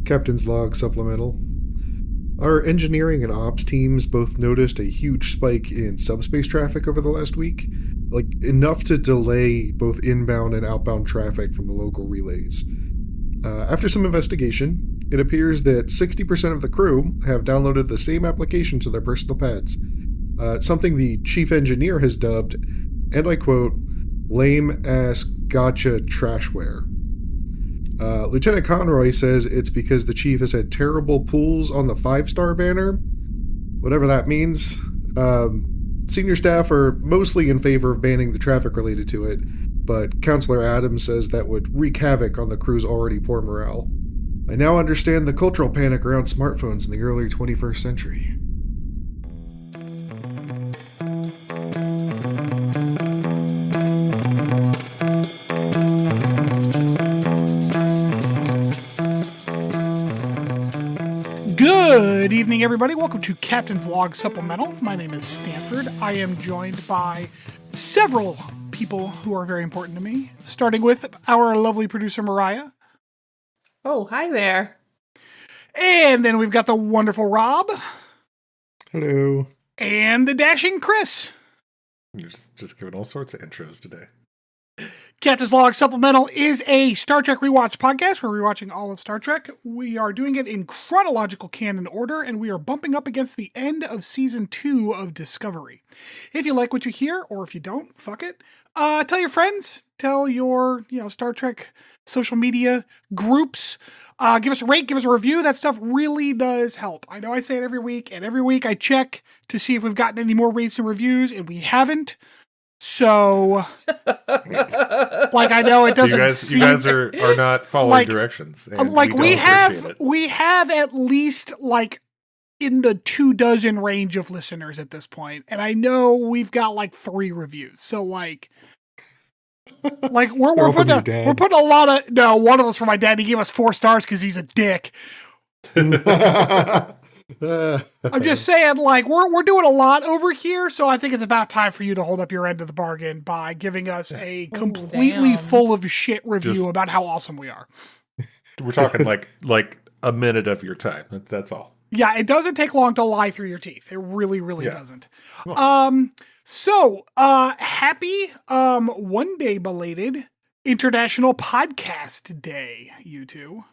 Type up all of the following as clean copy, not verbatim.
Captain's Log Supplemental. Our engineering and ops teams both noticed a huge spike in subspace traffic over the last week, like enough to delay both inbound and outbound traffic from the local relays. After some investigation, it appears that 60% of the crew have downloaded the same application to their personal pads, something the chief engineer has dubbed, and I quote, lame-ass gotcha trashware. Lieutenant Conroy says it's because the chief has had terrible pulls on the 5-star banner, whatever that means. Senior staff are mostly in favor of banning the traffic related to it, but Counselor Adams says that would wreak havoc on the crew's already poor morale. I now understand the cultural panic around smartphones in the early 21st century. Good evening, everybody. Welcome to Captain's Log Supplemental. My name is Stanford. I am joined by several people who are very important to me, starting with our lovely producer, Mariah. Oh, hi there. And then we've got the wonderful Rob. Hello. And the dashing Chris. You're just giving all sorts of intros today. Captain's Log Supplemental is a Star Trek rewatch podcast. We're rewatching all of Star Trek. We are doing it in chronological canon order, and we are bumping up against the end of Season 2 of Discovery. If you like what you hear, or if you don't, fuck it. Tell your friends. Tell your Star Trek social media groups. Give us a rate, give us a review. That stuff really does help. I know I say it every week, and every week I check to see if we've gotten any more rates and reviews, and we haven't. So, I know it doesn't. You guys are not following directions. And we have at least in the 24 range of listeners at this point, and I know we've got 3 reviews. So we're putting a lot of one of us for my dad. He gave us 4 stars because he's a dick. I'm just saying, we're doing a lot over here, so I think it's about time for you to hold up your end of the bargain by giving us a completely full of shit review about how awesome we are. We're talking like a minute of your time. That's all. Yeah, it doesn't take long to lie through your teeth. It really, really doesn't. Happy one day belated International Podcast Day, you two.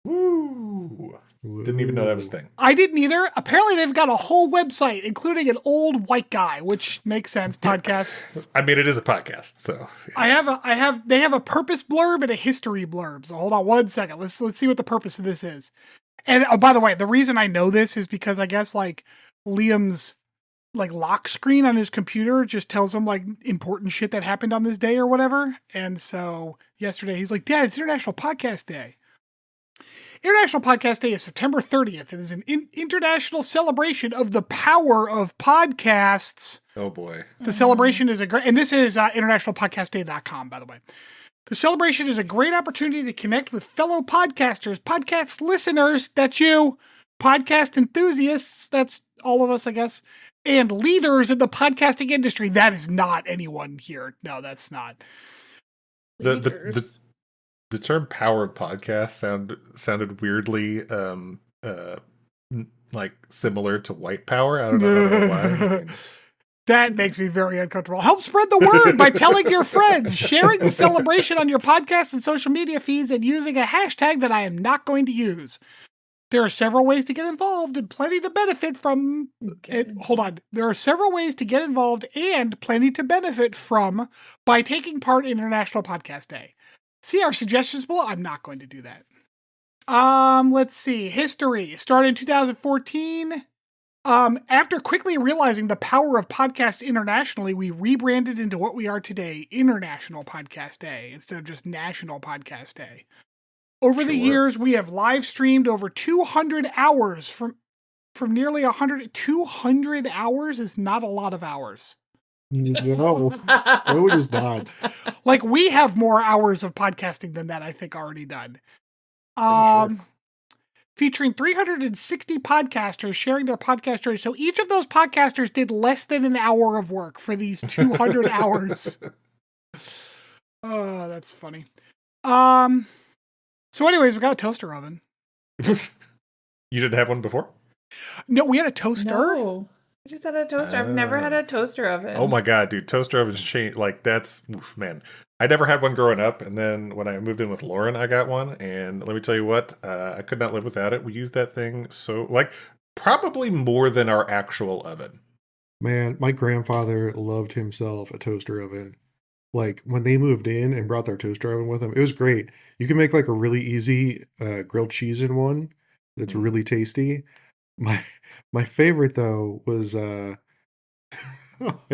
Woo! Didn't even know that was a thing. I didn't either. Apparently, they've got a whole website, including an old white guy, which makes sense. Podcast. I mean, it is a podcast, so yeah. They have a purpose blurb and a history blurb. So hold on one second. Let's see what the purpose of this is. And by the way, the reason I know this is because I guess Liam's lock screen on his computer just tells him important shit that happened on this day or whatever. And so yesterday he's like, "Dad, it's International Podcast Day." International Podcast Day is September 30th. It is an international celebration of the power of podcasts. Oh boy. The celebration is and this is internationalpodcastday.com, by the way. The celebration is a great opportunity to connect with fellow podcasters, podcast listeners, that's you, podcast enthusiasts, that's all of us, I guess, and leaders in the podcasting industry. That is not anyone here. No, that's not. The term "power podcast" sounded weirdly similar to white power. I don't know why. That makes me very uncomfortable. Help spread the word by telling your friends, sharing the celebration on your podcast and social media feeds, and using a hashtag that I am not going to use. There are several ways to get involved and plenty to benefit from. There are several ways to get involved and plenty to benefit from by taking part in International Podcast Day. See our suggestions below. I'm not going to do that. Let's see. History. Started in 2014. After quickly realizing the power of podcasts internationally, we rebranded into what we are today, International Podcast Day, instead of just National Podcast Day. Over the years, we have live streamed over 200 hours from nearly 100. 200 hours is not a lot of hours. No, it is not. We have more hours of podcasting than that, I think, already done. Featuring 360 podcasters sharing their podcast stories. So each of those podcasters did less than an hour of work for these 200 hours. Oh, that's funny. So anyways, we got a toaster oven. You didn't have one before? No, we had a toaster. No. I just had a toaster. I've never had a toaster oven. Oh my god, dude! Toaster ovens change. Like that's man. I never had one growing up, and then when I moved in with Lauren, I got one. And let me tell you what, I could not live without it. We used that thing so like probably more than our actual oven. Man, my grandfather loved himself a toaster oven. Like when they moved in and brought their toaster oven with them, it was great. You can make like a really easy grilled cheese in one that's really tasty. My my favorite though was I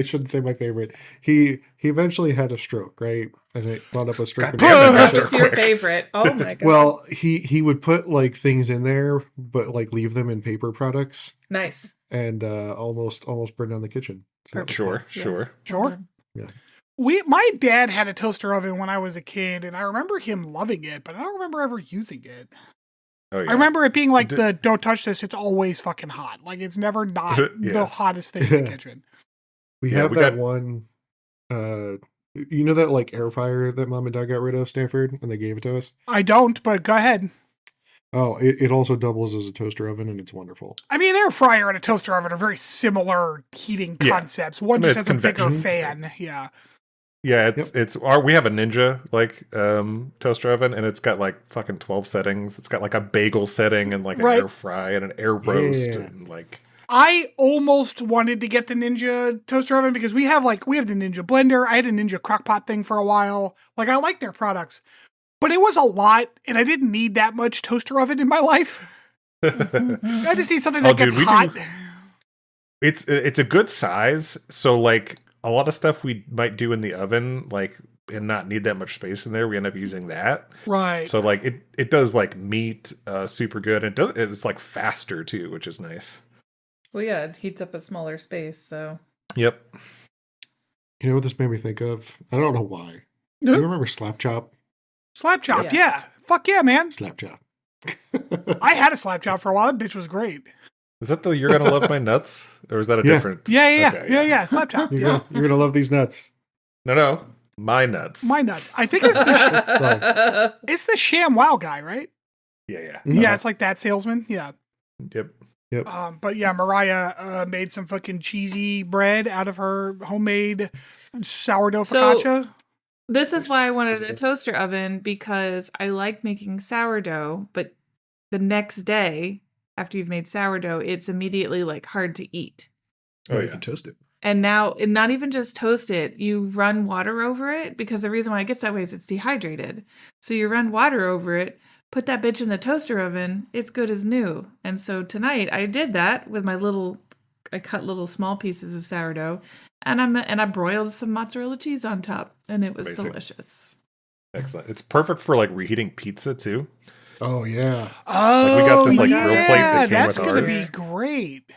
shouldn't say my favorite. He eventually had a stroke, right? And it wound up a stroke. God damn it, That Mr. was your Quick. favorite. Oh my god. Well, he would put like things in there, but like leave them in paper products, Nice. and almost burn down the kitchen. So that was fun. Sure. Sure. Yeah. My dad had a toaster oven when I was a kid, and I remember him loving it, but I don't remember ever using it. Oh yeah. I remember it being like Did- don't touch this, it's always fucking hot. Like it's never not Yeah. the hottest thing in the kitchen. We Yeah, have we that got- one. You know that like air fryer that mom and dad got rid of, Stanford, and they gave it to us. I don't, but go ahead. Oh, it also doubles as a toaster oven, and it's wonderful. I mean, an air fryer and a toaster oven are very similar heating Yeah. concepts. One I mean, just it's has a bigger convection. fan. Yeah. Yeah, we have a Ninja like toaster oven, and it's got like fucking 12 settings. It's got like a bagel setting and like an Right. air fry and an air roast Yeah. and like I almost wanted to get the Ninja toaster oven because we have the Ninja blender. I had a Ninja crockpot thing for a while. Like I like their products, but it was a lot, and I didn't need that much toaster oven in my life. I just need something that gets hot. It's a good size, so like a lot of stuff we might do in the oven, like and not need that much space in there, we end up using that. Right. So like it does like meat super good. It's like faster too, which is nice. Well, yeah, it heats up a smaller space, so. Yep. You know what this made me think of? I don't know why. Do you remember Slap Chop? Slap chop, Yes. yeah. Fuck yeah, man. Slap Chop. I had a slap chop for a while. That bitch was great. Is that the You're Gonna Love My Nuts? Or is that a Yeah. different? Yeah. Okay, Yeah. Slap chop. You're Yeah. you're gonna love these nuts. No. My nuts. My nuts. I think it's it's the Sham Wow guy, right? Yeah. Yeah, it's like that salesman. Yeah. Yep. But yeah, Mariah made some fucking cheesy bread out of her homemade sourdough So- focaccia. This is why I wanted Is a it? toaster oven, because I like making sourdough, but the next day after you've made sourdough, it's immediately like hard to eat. Oh, you yeah. can toast it. And now, and not even just toast it, you run water over it, because the reason why it gets that way is it's dehydrated. So you run water over it, put that bitch in the toaster oven, it's good as new. And so tonight I did that with I cut little small pieces of sourdough, and I broiled some mozzarella cheese on top, and it was Amazing. delicious. Excellent. It's perfect for like reheating pizza too. Oh yeah. Oh, we got this, like, grill plate that came that's with gonna ours. be great.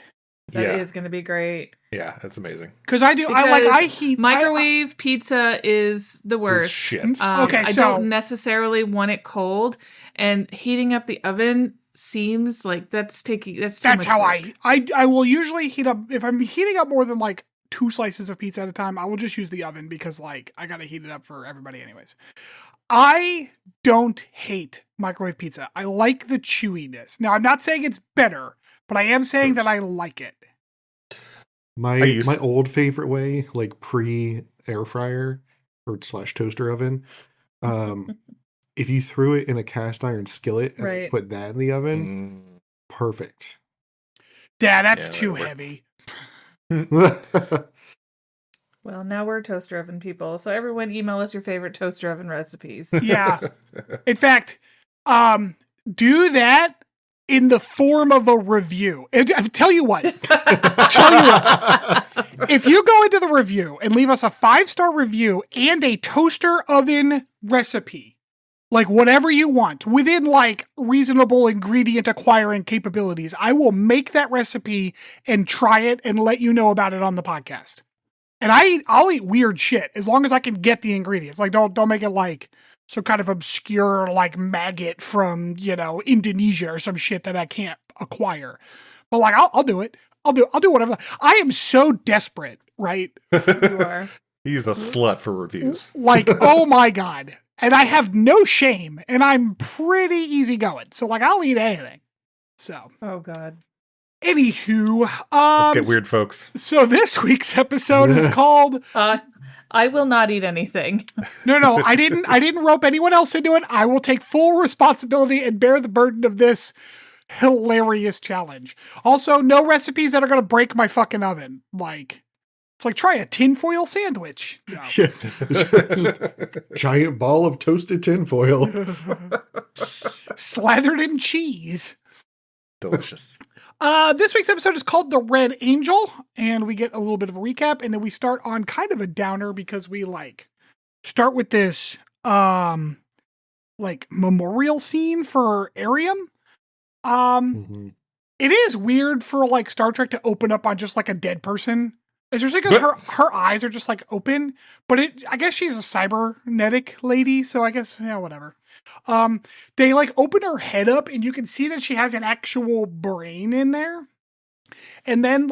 That Yeah. is going to be great. Yeah, that's amazing. Because I heat Microwave pizza is the It's worst. shit. Okay, I so- don't necessarily want it cold, and heating up the oven seems like that's too That's much how work. I will usually heat up. If I'm heating up more than like 2 slices of pizza at a time, I will just use the oven because like I gotta heat it up for everybody anyways. I don't hate microwave pizza. I like the chewiness. Now I'm not saying it's better, but I am saying that I like it. My old favorite way, like pre air fryer or / toaster oven, if you threw it in a cast iron skillet and Right. put that in the oven, perfect. Yeah, that's Yeah, too that'd heavy. Well, now we're toaster oven people, so everyone email us your favorite toaster oven recipes. Yeah. In fact, do that in the form of a review. And I tell you what, if you go into the review and leave us a 5-star review and a toaster oven recipe, like whatever you want, within like reasonable ingredient acquiring capabilities, I will make that recipe and try it and let you know about it on the podcast. And I'll eat weird shit as long as I can get the ingredients. Like don't make it like some kind of obscure like maggot from, Indonesia or some shit that I can't acquire. But like I'll do it. I'll do whatever. I am so desperate, right? You are. He's a slut for reviews. Like, oh my God. And I have no shame, and I'm pretty easygoing. So, like, I'll eat anything. So, Oh God. anywho, Let's get weird, folks. So this week's episode is called. I will not eat anything. No, I didn't rope anyone else into it. I will take full responsibility and bear the burden of this hilarious challenge. Also, no recipes that are going to break my fucking oven. Like, it's like, try a tinfoil sandwich. No. Giant ball of toasted tinfoil. Slathered in cheese. Delicious. This week's episode is called The Red Angel, and we get a little bit of a recap, and then we start on kind of a downer because we start with this memorial scene for Arium. It is weird for Star Trek to open up on just a dead person. Especially because her eyes are just open, but I guess she's a cybernetic lady, so I guess, whatever. They open her head up and you can see that she has an actual brain in there. And then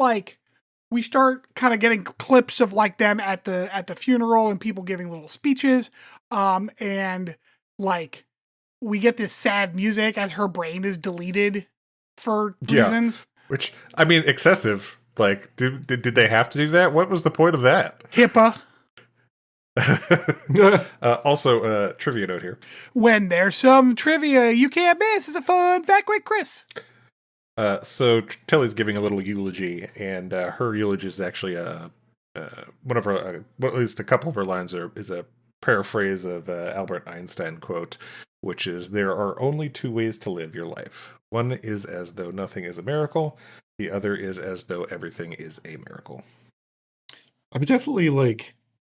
we start kind of getting clips of them at the funeral and people giving little speeches. And we get this sad music as her brain is deleted for reasons. Which, I mean, excessive. Did they have to do that? What was the point of that? HIPAA. Also, trivia note here. When there's some trivia you can't miss, it's a fun fact with Chris. So Tilly's giving a little eulogy, and her eulogy is actually one of her, at least a couple of her lines is a paraphrase of Albert Einstein quote, which is, "There are only two ways to live your life. One is as though nothing is a miracle. The other is as though everything is a miracle." I'm definitely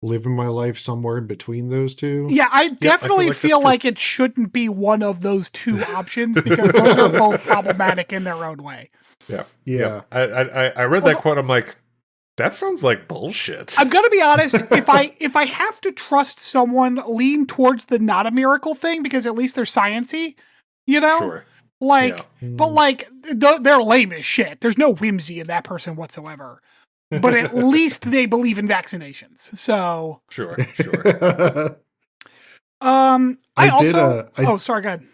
living my life somewhere in between those two. Yeah, I definitely feel like it shouldn't be one of those two options because those are both problematic in their own way. Yeah. I read that quote. I'm like, that sounds like bullshit. I'm gonna be honest. If I have to trust someone, lean towards the not a miracle thing because at least they're sciencey, Sure. But they're lame as shit. There's no whimsy in that person whatsoever. But at least they believe in vaccinations. So sure. Sorry, go ahead.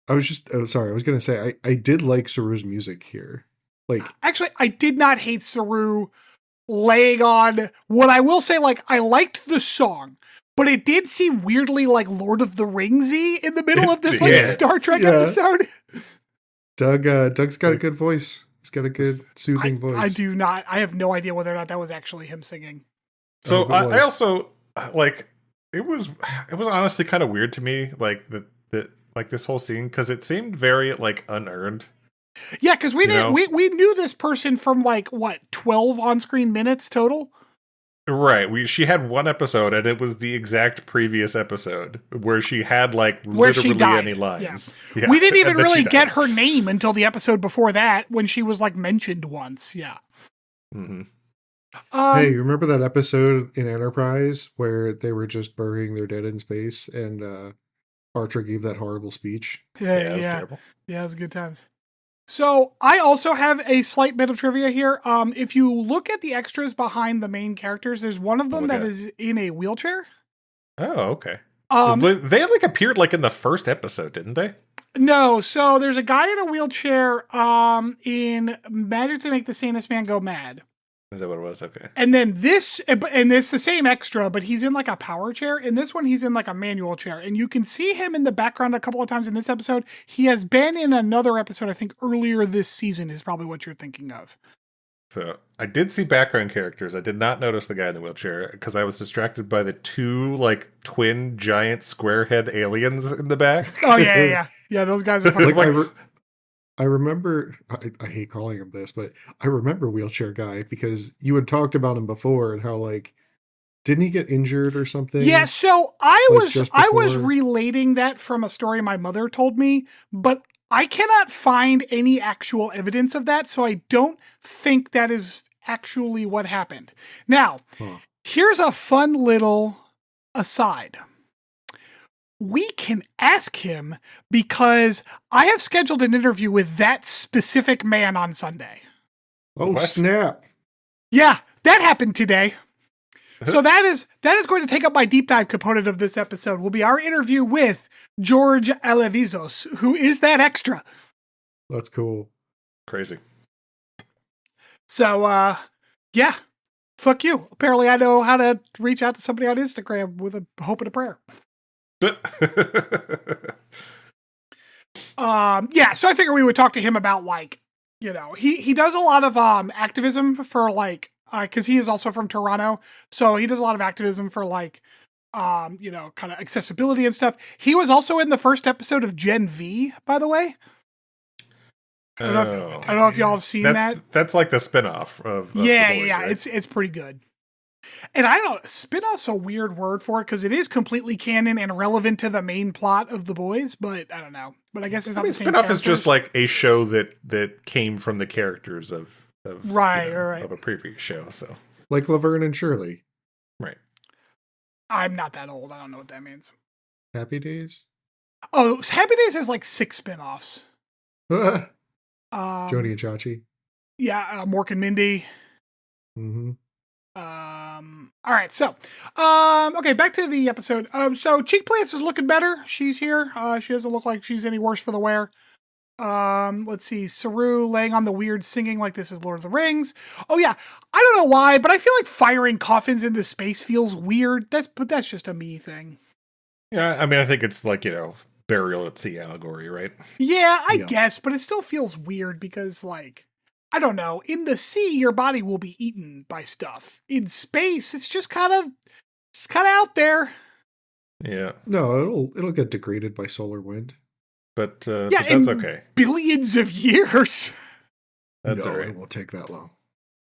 I was just sorry. I was gonna say I did like Saru's music here. Actually, I did not hate Saru laying on. What I will say, I liked the song. But it did seem weirdly Lord of the Ringsy in the middle of this Star Trek episode. Doug's got a good voice. He's got a good soothing voice. I do not. I have no idea whether or not that was actually him singing. So I also it was honestly kind of weird to me this whole scene because it seemed very unearned. Yeah, because we knew this person from 12 on-screen minutes total. Right. She had one episode, and it was the exact previous episode where she had literally any lines. Yeah. We didn't even really get her name until the episode before that when she was mentioned once. Yeah. Mm-hmm. Hey, you remember that episode in Enterprise where they were just burying their dead in space, and Archer gave that horrible speech? Yeah. It was good times. So I also have a slight bit of trivia here. If you look at the extras behind the main characters, there's one of them that is in a wheelchair. Oh, okay. They appeared in the first episode, didn't they? No. So there's a guy in a wheelchair in Magic to Make the Sanest Man Go Mad. Is that what it was? Okay. And then this the same extra, but he's in a power chair. In this one, he's in a manual chair. And you can see him in the background a couple of times in this episode. He has been in another episode, I think earlier this season is probably what you're thinking of. So I did see background characters. I did not notice the guy in the wheelchair because I was distracted by the two twin giant square head aliens in the back. Oh, yeah. Yeah, those guys are funny. I remember, I hate calling him this, but I remember Wheelchair Guy because you had talked about him before and how didn't he get injured or something? Yeah, so I was relating that from a story my mother told me, but I cannot find any actual evidence of that, so I don't think that is actually what happened. Now, here's a fun little aside. We can ask him because I have scheduled an interview with that specific man on Sunday. Oh, snap. Yeah, that happened today. So that is going to take up my deep dive component of this episode. Will be our interview with George Alevizos, who is that extra. That's cool. Crazy. So, yeah, fuck you. Apparently, I know how to reach out to somebody on Instagram with a hope and a prayer. Yeah, so I figured we would talk to him about, like, you know, he does a lot of activism for, like, because he is also from Toronto, so he does a lot of activism for, like, you know, kind of accessibility and stuff. He was also in the first episode of Gen V, by the way. I don't know if y'all have seen that. That's like the spinoff of yeah, The Voyager, yeah, right? it's pretty good. And I don't, spin-off's a weird word for it because it is completely canon and relevant to the main plot of The Boys, but I don't know. But I guess it's not the same spinoff is just characters. like a show that came from the characters of Right, you know, right. of a previous show. So Like Laverne and Shirley. right. I'm not that old. I don't know what that means. Happy Days? Oh, Happy Days has like 6 spin-offs. Joni Joni and Chachi. Yeah, Mork and Mindy. Mm-hmm. All right, so okay, back to the episode. So Cheek Plants is looking better. She's here. She doesn't look like she's any worse for the wear. Let's see, Saru laying on the weird singing like this is Lord of the Rings. Oh yeah, I don't know why, but I feel like firing coffins into space feels weird. But that's just a me thing. Yeah, I mean, I think it's like, you know, burial at sea allegory, right? Yeah, I Yeah. guess, but it still feels weird because, like, I don't know. In the sea, your body will be eaten by stuff. In space, it's just kind of out there. Yeah, No, it'll get degraded by solar wind. but Yeah, but that's in okay. billions of years. That's no, all right. it won't take that long.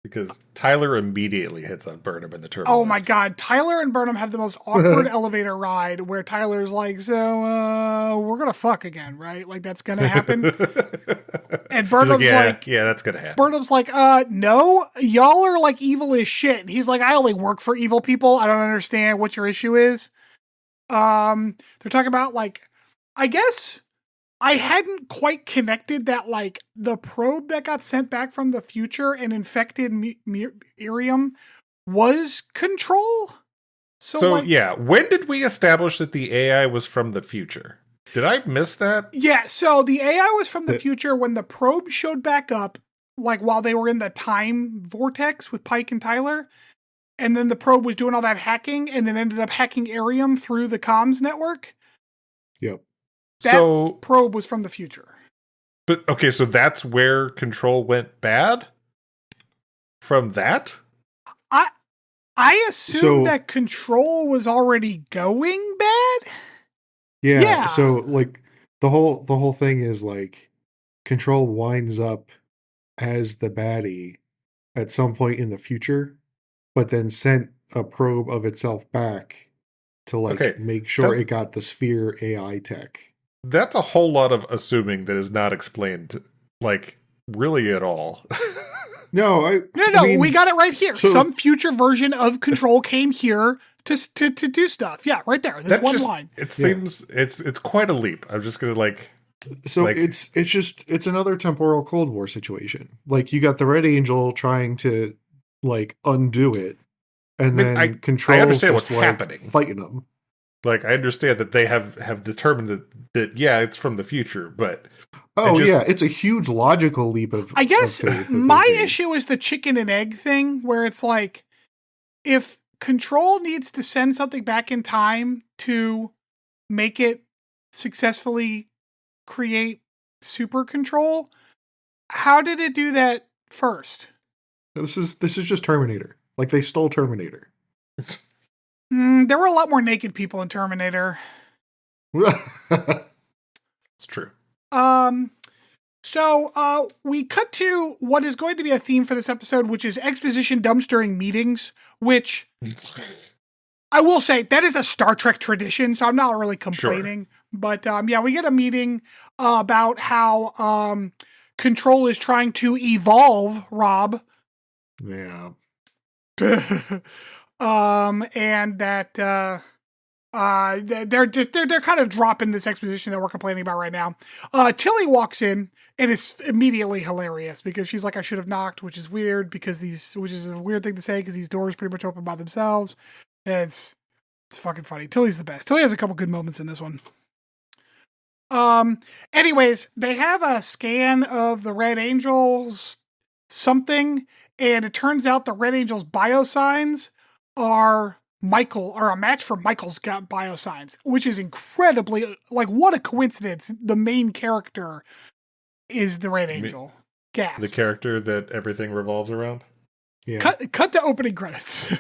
Because Tyler immediately hits on Burnham in the turtle. Oh my god, Tyler and Burnham have the most awkward elevator ride where Tyler's like, so we're gonna fuck again, right? Like that's gonna happen. And Burnham's like, yeah, that's gonna happen. Burnham's like, no, y'all are like evil as shit. And he's like, I only work for evil people. I don't understand what your issue is. They're talking about, like, I guess I hadn't quite connected that, like, the probe that got sent back from the future and infected Miriam was Control. So like, yeah, when did we establish that the AI was from the future? Did I miss that? yeah, so the AI was from the future when the probe showed back up, like, while they were in the time vortex with Pike and Tyler. And then the probe was doing all that hacking and then ended up hacking Arium through the comms network. Yep. That So probe was from the future. but okay, so that's where Control went bad? From that? I assumed that Control was already going bad. Yeah. So like the whole thing is like Control winds up as the baddie at some point in the future, but then sent a probe of itself back to like make sure it got the sphere AI tech. That's a whole lot of assuming that is not explained, like, really at all. No, I mean, we got it right here. so- Some future version of Control came here to do stuff. Yeah, right there. There's one line. It seems it's quite a leap. I'm just gonna like. So like, it's another temporal Cold War situation. Like you got the Red Angel trying to like undo it, and then Control's understand just what's like happening. fighting them. Like I understand that they have determined that yeah, it's from the future, but it's a huge logical leap of. I guess of faith that my they made. issue is the chicken and egg thing, where it's like, if Control needs to send something back in time to make it successfully create super Control, how did it do that first? This is just Terminator. Like they stole Terminator. There were a lot more naked people in Terminator. it's true. So we cut to what is going to be a theme for this episode, which is exposition dumpstering meetings, which I will say that is a Star Trek tradition, so I'm not really complaining. Sure. But yeah, we get a meeting about how Control is trying to evolve Rob. Yeah. And that they're kind of dropping this exposition that we're complaining about right now. Tilly walks in And it's immediately hilarious because she's like, I should have knocked, which is weird which is a weird thing to say because these doors pretty much open by themselves. And it's fucking funny. Tilly's the best. Tilly has a couple good moments in this one. Anyways, they have a scan of the Red Angels something, and it turns out the Red Angels biosigns are a match for Michael's biosigns, which is incredibly, like, what a coincidence. The main character is the Red Angel. Gasp. The character that everything revolves around? Yeah. Cut to opening credits.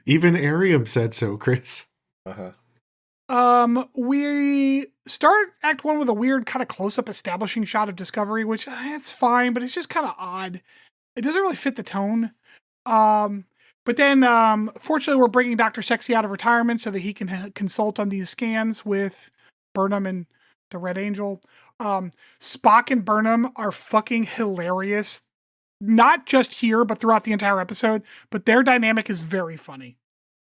Even Arium said so, Chris. Uh-huh. We start Act 1 with a weird kind of close-up establishing shot of Discovery, which it's fine, but it's just kind of odd. It doesn't really fit the tone. But then, fortunately, we're bringing Dr. Sexy out of retirement so that he can consult on these scans with Burnham and the Red Angel. Spock and Burnham are fucking hilarious. Not just here, but throughout the entire episode. But their dynamic is very funny.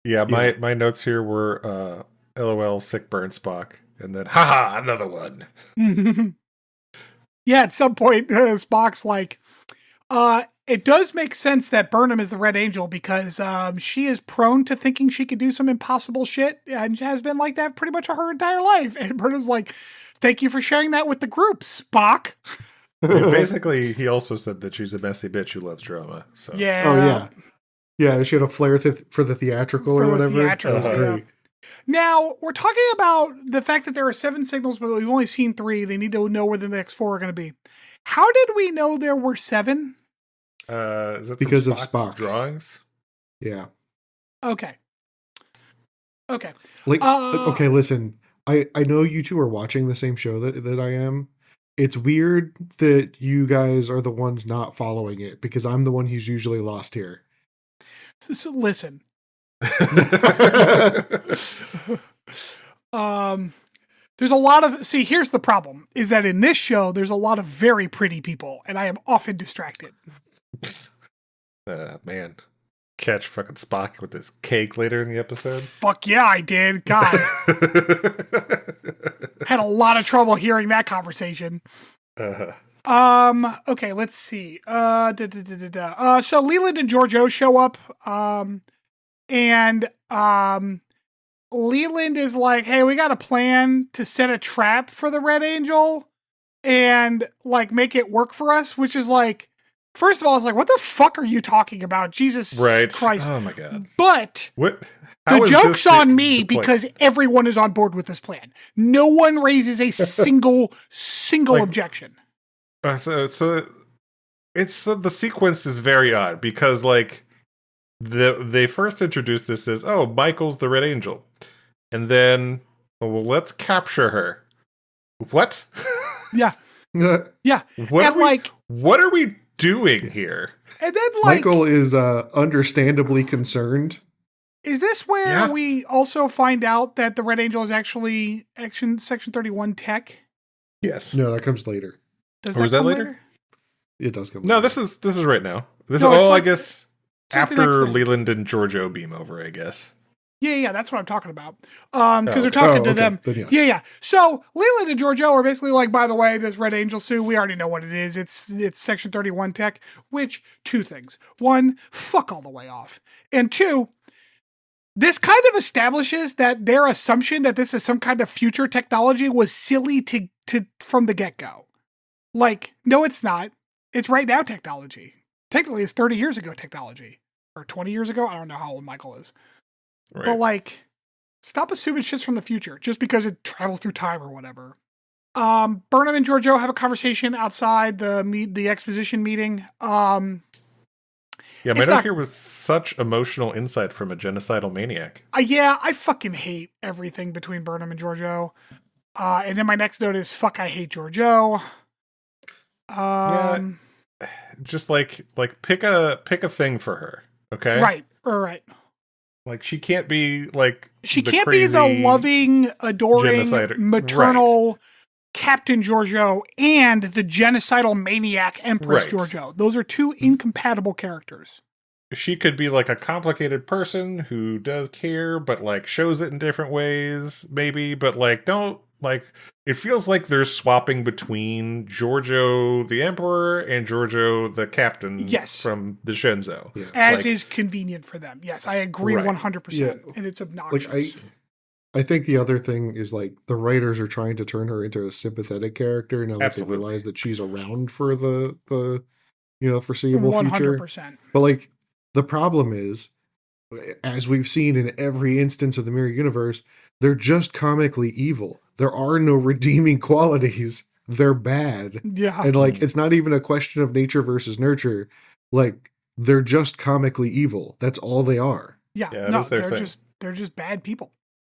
Yeah, my notes here were LOL, sick burn Spock. And then, haha, another one. Yeah, at some point, Spock's like, it does make sense that Burnham is the Red Angel because she is prone to thinking she could do some impossible shit and has been like that pretty much her entire life. And Burnham's like, thank you for sharing that with the group, Spock. Basically, he also said that she's a messy bitch who loves drama. So Yeah. Oh, yeah. Yeah, she had a flair for the theatrical or whatever. That was great. Now, we're talking about the fact that there are 7 signals, but we've only seen 3. They need to know where the next 4 are going to be. How did we know there were 7? Is it because of Spock's Spock drawings? Yeah. Okay. Like, okay, listen. I know you two are watching the same show that I am. It's weird that you guys are the ones not following it because I'm the one who's usually lost here. So listen. There's a lot of, here's the problem, is that in this show, there's a lot of very pretty people, and I am often distracted. Man. Catch fucking Spock with this cake later in the episode. Fuck yeah, I did. God. Had a lot of trouble hearing that conversation. Okay, let's see. So Leland and Georgiou show up, and Leland is like, hey, we got a plan to set a trap for the Red Angel and like make it work for us, which is like, first of all, I was like, what the fuck are you talking about? Jesus Christ. Oh my God. But the joke's on me because everyone is on board with this plan. No one raises a single objection. So it's the sequence is very odd because like they first introduced this as, oh, Michael's the Red Angel. And then, well, let's capture her. What? Yeah. Yeah. What are we doing here? And then like Michael is understandably concerned. Is this where we also find out that the Red Angel is actually Section 31 tech? Yes. No, that comes later. Does Or is that come later? It does come No, later. this is right now. I guess like the next after thing. Leland and Georgiou beam over, I guess. Yeah, that's what I'm talking about. Because they're talking to them. Then yes. Yeah. So Leland and Georgiou are basically like, by the way, this Red Angel suit, we already know what it is. It's Section 31 tech, which, 2 things. 1, fuck all the way off. And 2, this kind of establishes that their assumption that this is some kind of future technology was silly to from the get-go. Like, no, it's not. It's right now technology. Technically, it's 30 years ago technology. Or 20 years ago? I don't know how old Michael is. Right. But like, stop assuming shit's from the future just because it traveled through time or whatever. Burnham and Georgiou have a conversation outside the exposition meeting. Yeah, my note here was such emotional insight from a genocidal maniac. Yeah, I fucking hate everything between Burnham and Georgiou. And then my next note is, fuck, I hate Georgiou. Just like pick a thing for her, okay? Right. Like she can't be like she can't be the loving, adoring, maternal Captain Georgiou and the genocidal maniac Empress Georgiou. Those are 2 incompatible characters. She could be like a complicated person who does care, but like shows it in different ways, maybe. But like, don't like it feels like they're swapping between Giorgio the Emperor and Giorgio the Captain Yes. from the Shenzo. Yeah. As Like- is convenient for them. Yes, I agree Right. 100%. Yeah. And it's obnoxious. Like I think the other thing is like the writers are trying to turn her into a sympathetic character now that they Absolutely. realize that she's around for the foreseeable future. 100%. But like the problem is, as we've seen in every instance of the Mirror Universe, they're just comically evil. There are no redeeming qualities. They're bad. Yeah. And like it's not even a question of nature versus nurture. Like they're just comically evil. That's all they are. Yeah. Yeah, it No, is their they're thing. they're just bad people.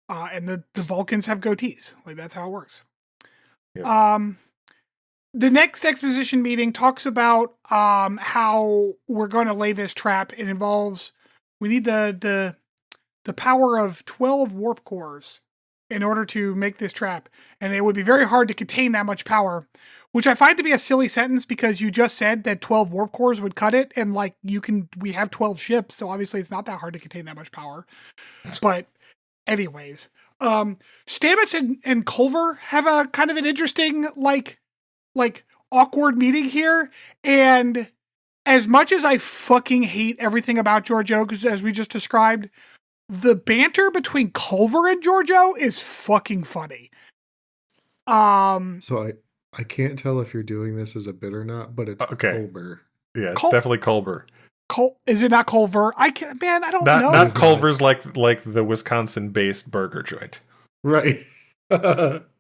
And the Vulcans have goatees. Like that's how it works. Yeah. The next exposition meeting talks about how we're going to lay this trap. It involves we need the power of 12 warp cores in order to make this trap, and it would be very hard to contain that much power, which I find to be a silly sentence because you just said that 12 warp cores would cut it, and like we have 12 ships, so obviously it's not that hard to contain that much power. But anyways, Stamets and Culver have a kind of an interesting like awkward meeting here, and as much as I fucking hate everything about Giorgio, because as we just described, the banter between Culver and Giorgio is fucking funny. So I can't tell if you're doing this as a bit or not, but it's Okay. Culber. Yeah, it's definitely Culver. Is it not Culver? I don't know. Not It's not. Culver's like the Wisconsin-based burger joint Right.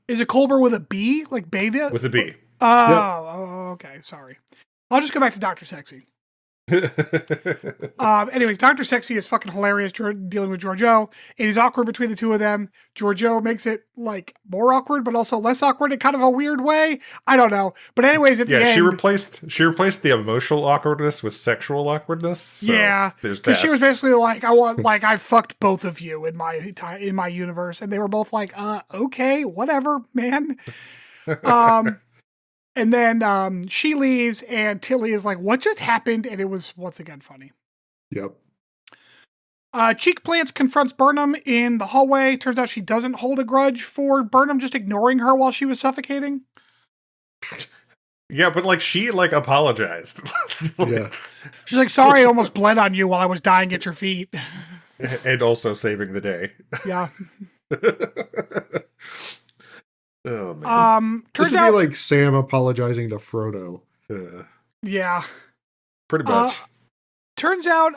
Is it Culver with a B, like beta? with a B. Oh, okay. Sorry. I'll just go back to Dr. Sexy. Anyways, Dr. Sexy is fucking hilarious dealing with Giorgio. It is awkward between the two of them. Giorgio makes it like more awkward, but also less awkward in kind of a weird way. I don't know. But anyways, at the end, she replaced the emotional awkwardness with sexual awkwardness. So yeah, there's because that. she was basically like, I fucked both of you in my universe, and they were both like, okay, whatever, man. And then she leaves, and Tilly is like, what just happened? And it was, once again, funny. Yep. Cheek Plants confronts Burnham in the hallway. Turns out she doesn't hold a grudge for Burnham just ignoring her while she was suffocating. Yeah, but like she like apologized. Yeah. She's like, sorry, I almost bled on you while I was dying at your feet. And also saving the day. Yeah. Oh man. This Turns would out, be like Sam apologizing to Frodo. yeah. Pretty much. Turns out,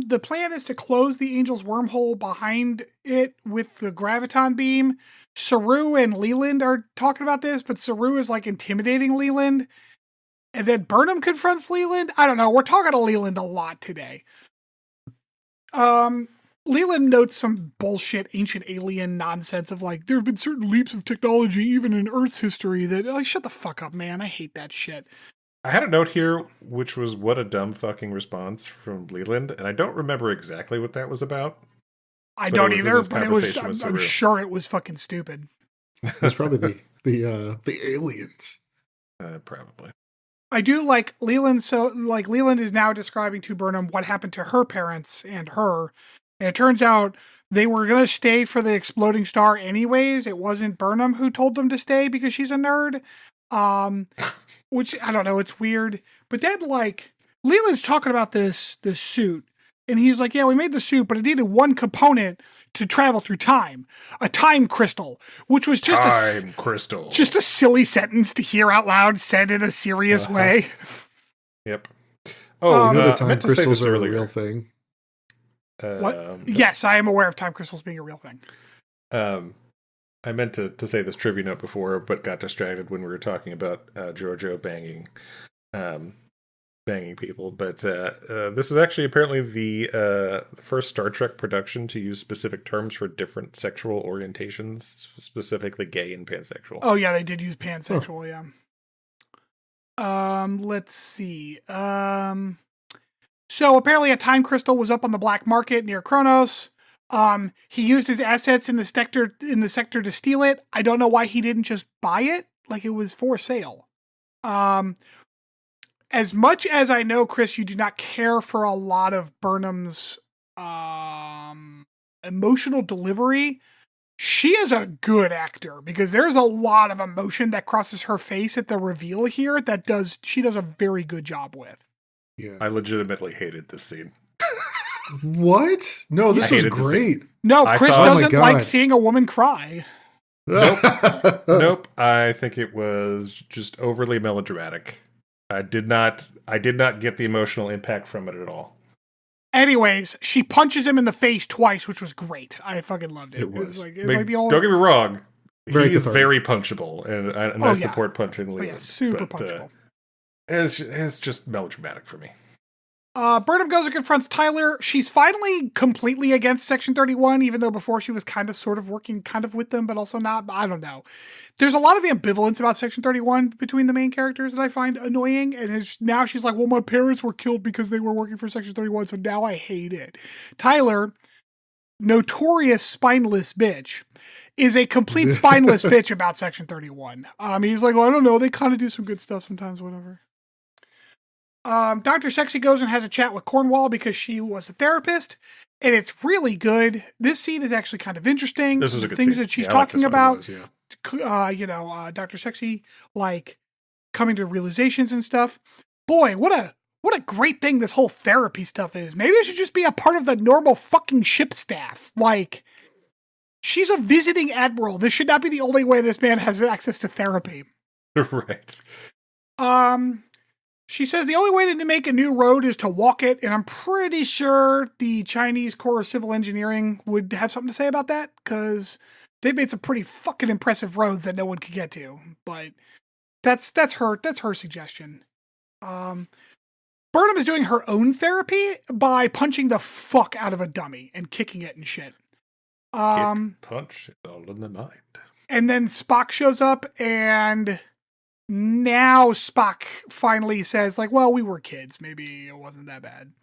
the plan is to close the Angel's wormhole behind it with the graviton beam. Saru and Leland are talking about this, but Saru is like intimidating Leland. And then Burnham confronts Leland. I don't know. We're talking to Leland a lot today. Leland notes some bullshit ancient alien nonsense of like, there have been certain leaps of technology even in Earth's history that, like, shut the fuck up, man. I hate that shit. I had a note here, which was what a dumb fucking response from Leland, and I don't remember exactly what that was about. I But don't it was in either, this but it was, conversation with I'm Saru. sure it was fucking stupid. It's probably the aliens. Probably. I do like Leland. So like Leland is now describing to Burnham what happened to her parents and her. And it turns out they were going to stay for the exploding star anyways. It wasn't Burnham who told them to stay because she's a nerd. Which I don't know. It's weird. But then like Leland's talking about this suit. And he's like, yeah, we made the suit, but it needed one component to travel through time. A time crystal, which was just Time crystal. just a silly sentence to hear out loud said in a serious way. Yep. Oh, You know, the I time meant to say crystals this are a earlier. real thing. What? Yes, I am aware of time crystals being a real thing. I meant to say this trivia note before, but got distracted when we were talking about Giorgio banging people. But this is actually apparently the first Star Trek production to use specific terms for different sexual orientations, specifically gay and pansexual. Oh yeah, they did use pansexual, yeah. Let's see. So apparently a time crystal was up on the black market near Kronos. He used his assets in the sector to steal it. I don't know why he didn't just buy it, like it was for sale. As much as I know, Chris, you do not care for a lot of Burnham's emotional delivery. She is a good actor because there's a lot of emotion that crosses her face at the reveal here she does a very good job with. Yeah. I legitimately hated this scene. What? No, this was great. No, Chris doesn't Oh like seeing a woman cry. Nope. I think it was just overly melodramatic. I did not get the emotional impact from it at all. Anyways, she punches him in the face twice, which was great. I fucking loved it. It was. Like the old. Don't get me wrong. Very He is cathartic. very punchable, and I support punching Leland. Yeah, super punchable. It's just melodramatic for me. Burnham goes and confronts Tyler. She's finally completely against Section 31, even though before she was kind of sort of working kind of with them, but also not. I don't know. There's a lot of ambivalence about Section 31 between the main characters that I find annoying. And now she's like, well, my parents were killed because they were working for Section 31, so now I hate it. Tyler, notorious spineless bitch, is a complete spineless bitch about Section 31. He's like, well, I don't know. They kind of do some good stuff sometimes, whatever. Dr. Sexy goes and has a chat with Cornwall because she was a therapist, and it's really good. This scene is actually kind of interesting. This is a the good things scene. that she's Yeah, I like talking this one. about. Dr. Sexy, like, coming to realizations and stuff. Boy, what a great thing this whole therapy stuff is. Maybe I should just be a part of the normal fucking ship staff. Like, she's a visiting admiral. This should not be the only way this man has access to therapy. Right. She says the only way to make a new road is to walk it, and I'm pretty sure the Chinese Corps of Civil Engineering would have something to say about that, because they've made some pretty fucking impressive roads that no one could get to. But that's her suggestion. Burnham is doing her own therapy by punching the fuck out of a dummy and kicking it and shit. Punch, it's all in the mind. And then Spock shows up, and now Spock finally says, like, well, we were kids. Maybe it wasn't that bad.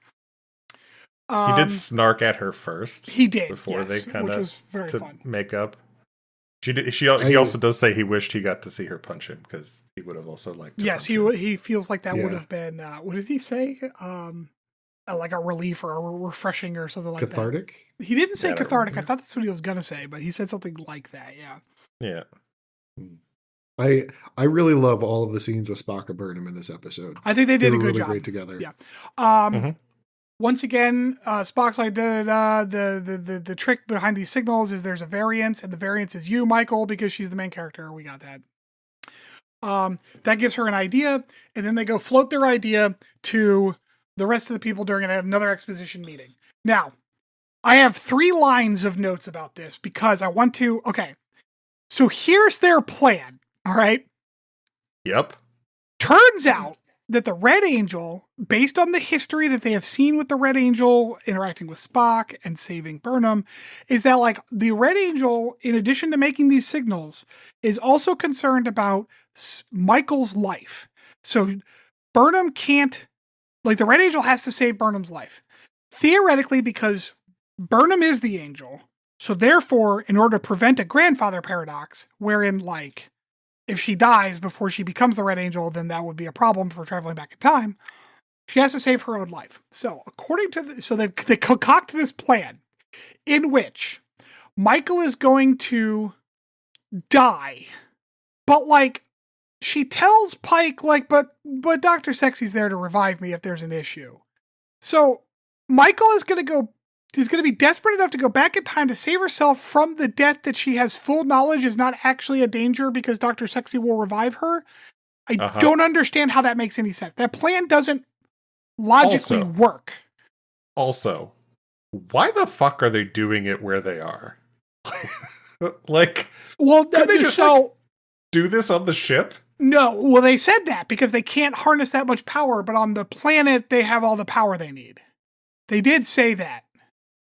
He did snark at her first. He did, before yes, they kind which of was very fun. Make up. He also does say he wished he got to see her punch him because he would have also liked to yes, punch him. he feels like that would have been what did he say? Like a relief or a refreshing or something like cathartic? That. He didn't say Yeah, cathartic. I thought that's what he was gonna say, but he said something like that. Yeah. I really love all of the scenes with Spock and Burnham in this episode. I think they did a good really job. Great together. Yeah. Once again, Spock's like, the trick behind these signals is there's a variance, and the variance is you, Michael, because she's the main character. We got that. That gives her an idea, and then they go float their idea to the rest of the people during another exposition meeting. Now, I have 3 lines of notes about this because I want to. Okay, so here's their plan. All right. Yep. Turns out that the Red Angel, based on the history that they have seen with the Red Angel interacting with Spock and saving Burnham, is that, like, the Red Angel, in addition to making these signals, is also concerned about Michael's life. So Burnham can't, like, the Red Angel has to save Burnham's life. Theoretically, because Burnham is the angel. So therefore, in order to prevent a grandfather paradox, wherein, like, if she dies before she becomes the Red Angel, then that would be a problem for traveling back in time. She has to save her own life. So according to they concoct this plan in which Michael is going to die, but, like, she tells Pike, like, but Dr. Sexy's there to revive me if there's an issue. So Michael is going to be desperate enough to go back in time to save herself from the death that she has full knowledge is not actually a danger because Dr. Sexy will revive her. I don't understand how that makes any sense. That plan doesn't logically work. Also, why the fuck are they doing it where they are? Like, well, could they just do this on the ship? No, well, they said that because they can't harness that much power, but on the planet, they have all the power they need. They did say that.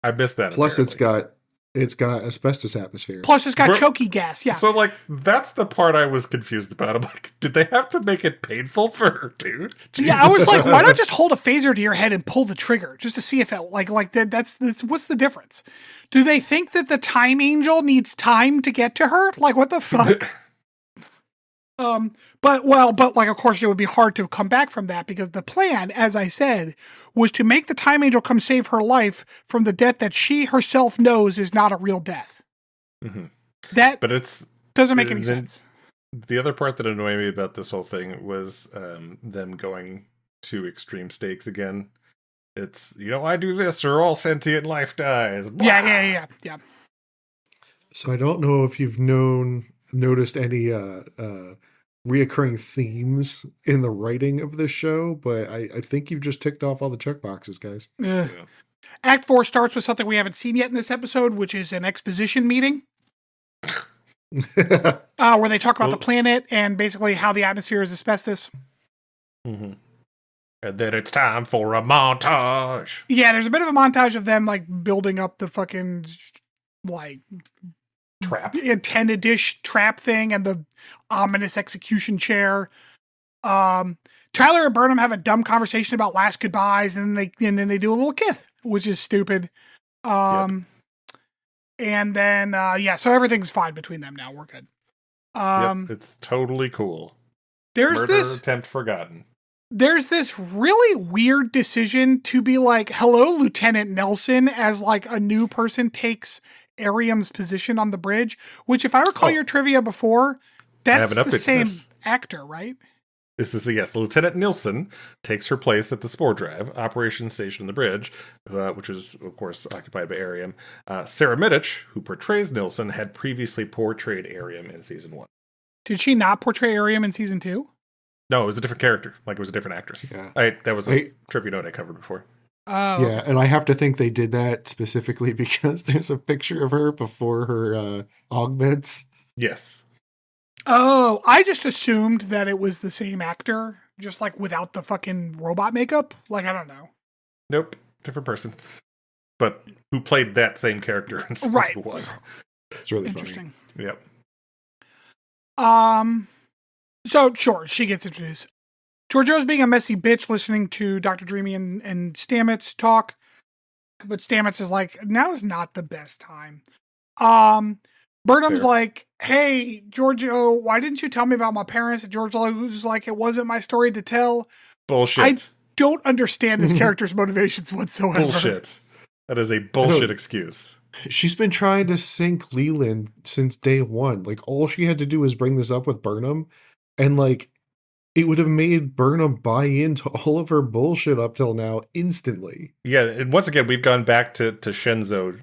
I missed that. Plus, apparently. it's got asbestos atmosphere. Plus, it's got choky gas. Yeah. So, like, that's the part I was confused about. I'm like, did they have to make it painful for her, dude? Jesus. Yeah, I was like, why not just hold a phaser to your head and pull the trigger just to see if it that's what's the difference? Do they think that the time angel needs time to get to her? Like, what the fuck? But like, of course, it would be hard to come back from that because the plan, as I said, was to make the time angel come save her life from the death that she herself knows is not a real death. Mm-hmm. That But it's doesn't make any then sense. the other part that annoyed me about this whole thing was them going to extreme stakes again. It's, I do this or all sentient life dies. Blah! Yeah. So I don't know if you've noticed any reoccurring themes in the writing of this show, but I think you've just ticked off all the check boxes, guys. Yeah. Act 4 starts with something we haven't seen yet in this episode, which is an exposition meeting. Where they talk about the planet and basically how the atmosphere is asbestos. Mm-hmm. And then it's time for a montage. Yeah, there's a bit of a montage of them like building up the fucking like trap, intended dish trap thing and the ominous execution chair. Tyler and Burnham have a dumb conversation about last goodbyes, and then they do a little kiss, which is stupid. And then so everything's fine between them now. We're good. It's totally cool. There's Murder this attempt forgotten. There's this really weird decision to be like, hello, Lieutenant Nelson, as like a new person takes Ariam's position on the bridge, which if I recall your trivia before, that's the same actor, right? This is yes. Lieutenant Nilsson takes her place at the Spore Drive operations station on the bridge, which was, of course, occupied by Ariam. Sarah Middich, who portrays Nilsson, had previously portrayed Ariam in season 1. Did she not portray Ariam in season 2? No, it was a different character. Like, it was a different actress. Yeah. That was a trivia note I covered before. Oh. Yeah, and I have to think they did that specifically because there's a picture of her before her augments. Yes. Oh, I just assumed that it was the same actor, just like without the fucking robot makeup. Like, I don't know. Nope. Different person. But who played that same character in season 1. It's really interesting. Funny. Yep. So, sure, she gets introduced. Georgiou's being a messy bitch listening to Dr. Dreamy and Stamets talk. But Stamets is like, now is not the best time. Burnham's like, hey, Giorgio, why didn't you tell me about my parents? And Giorgio's like, it wasn't my story to tell. Bullshit. I don't understand this character's motivations whatsoever. Bullshit. That is a bullshit excuse. She's been trying to sink Leland since day 1. Like, all she had to do was bring this up with Burnham, and like, it would have made Burnham buy into all of her bullshit up till now instantly. Yeah, and once again, we've gone back to Shenzhou,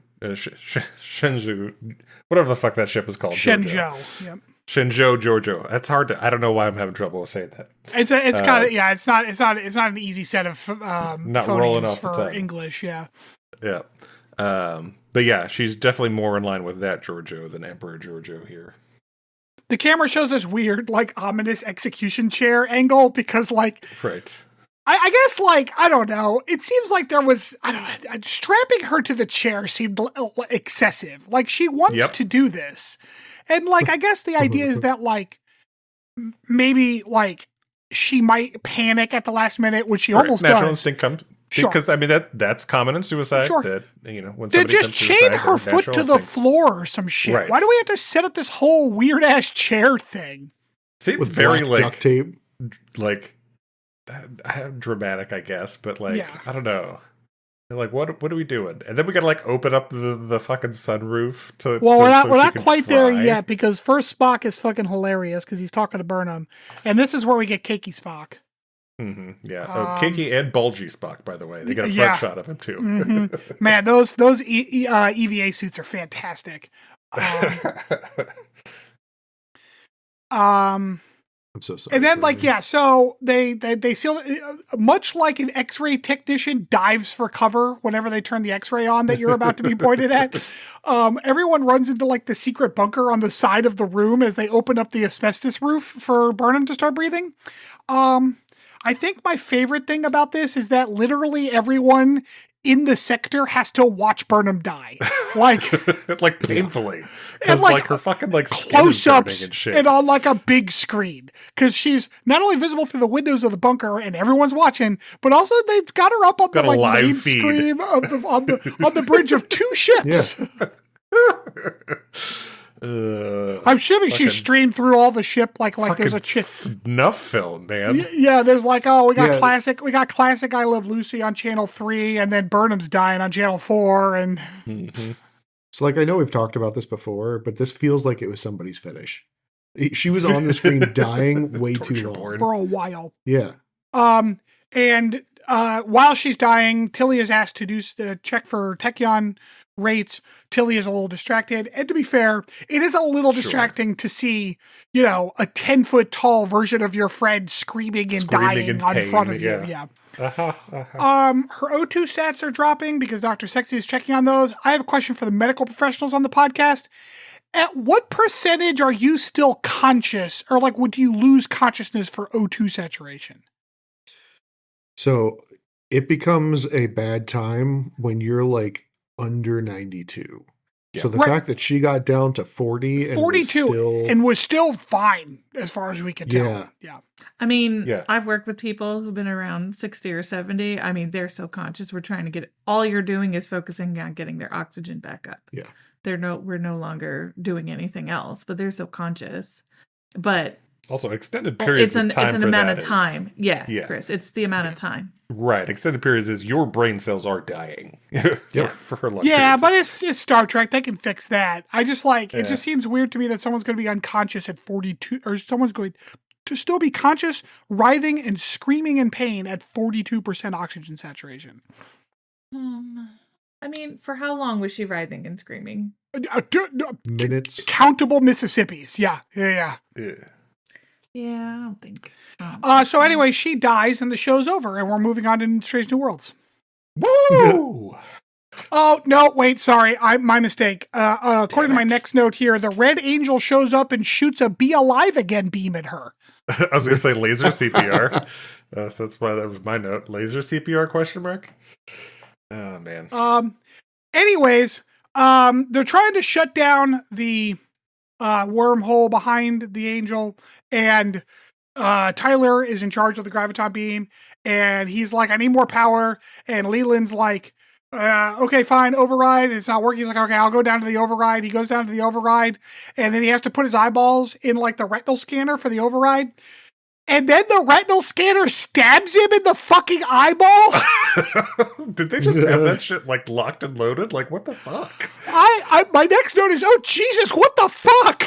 whatever the fuck that ship is called. Shenzhou. Yep. Shenzhou, Giorgio. That's hard to. I don't know why I'm having trouble saying that. It's kind of it's not an easy set of not rolling off for the tongue. English. Yeah. Yeah. But yeah, she's definitely more in line with that Giorgio than Emperor Giorgio here. The camera shows this weird, like, ominous execution chair angle because, like, right. I guess, like, I don't know. It seems like there was, strapping her to the chair seemed excessive. Like, she wants to do this. And, like, I guess the idea is that, like, maybe, like, she might panic at the last minute, which she almost does. Natural instinct comes. Sure. Because, I mean, that's common in suicide. Sure. That, when they somebody just chain suicide, her foot to the floor or some shit. Right. Why do we have to set up this whole weird-ass chair thing? Seems with very, black duct tape. Like, dramatic, I guess. But, like, I don't know. Like, what are we doing? And then we gotta, like, open up the fucking sunroof to. Well, we're so not quite there yet because first Spock is fucking hilarious because he's talking to Burnham, and this is where we get Cakey Spock. Mm-hmm. Yeah, Cakey and Bulgy Spock, by the way. They got a front shot of him too. Mm-hmm. Man, those EVA suits are fantastic. I'm so sorry. And then, like, so they seal much like an X-ray technician dives for cover whenever they turn the X-ray on that you're about to be pointed at. Everyone runs into like the secret bunker on the side of the room as they open up the asbestos roof for Burnham to start breathing. I think my favorite thing about this is that literally everyone in the sector has to watch Burnham die. Like, like painfully. And like her fucking like close-ups and shit. And on like a big screen. Because she's not only visible through the windows of the bunker and everyone's watching, but also they've got her up on the like main screen on the bridge of 2 ships. Yeah. I'm assuming she streamed through all the ship like there's a chip snuff film, man. Yeah, there's like, we got classic I Love Lucy on channel 3, and then Burnham's dying on channel 4, and So, like, I know we've talked about this before, but this feels like it was somebody's fetish. She was on the screen dying way too Torture long. porn. For a while. Yeah. And while she's dying, Tilly is asked to do check for tachyon rates. Tilly is a little distracted. And to be fair, it is a little distracting to see, a 10-foot tall version of your friend screaming and dying in on pain, front of yeah. you. Yeah. Uh-huh. Her O2 stats are dropping because Dr. Sexy is checking on those. I have a question for the medical professionals on the podcast. At what percentage are you still conscious, or like, would you lose consciousness for O2 saturation? So it becomes a bad time when you're like under 92. Yeah. So the Right. fact that she got down to 40 and 42 was still fine as far as we could tell. Yeah. I mean, Yeah. I've worked with people who've been around 60 or 70. I mean, they're still conscious. We're trying to get all you're doing is focusing on getting their oxygen back up. Yeah. We're no longer doing anything else, but they're still conscious. But Also, extended periods of time it's an for amount that of is- time. Yeah, Yeah. Chris, it's the amount of time. Right. Extended periods is your brain cells are dying. for long Yeah, periods. but it's Star Trek. They can fix that. I just it Yeah. just seems weird to me that someone's going to be unconscious at 42, or someone's going to still be conscious, writhing and screaming in pain at 42% oxygen saturation. I mean, for how long was she writhing and screaming? minutes. Countable Mississippis. Yeah. Yeah. Yeah, I don't think. So anyway, she dies and the show's over and we're moving on to Strange New Worlds. Woo! Oh, no, wait, sorry. My mistake. According to my next note here, the Red Angel shows up and shoots a Be Alive Again beam at her. I was going to say laser CPR. That's why that was my note. Laser CPR question mark? Oh, man. Anyways, they're trying to shut down the wormhole behind the Angel, and Tyler is in charge of the graviton beam, and he's like, I need more power, and Leland's like, okay, fine, override. It's not working. He's like, okay, I'll go down to the override. He goes down to the override, and then he has to put his eyeballs in like the retinal scanner for the override. And then the retinal scanner stabs him in the fucking eyeball. Did they just have that shit like locked and loaded? Like, what the fuck? My next note is, oh Jesus, what the fuck?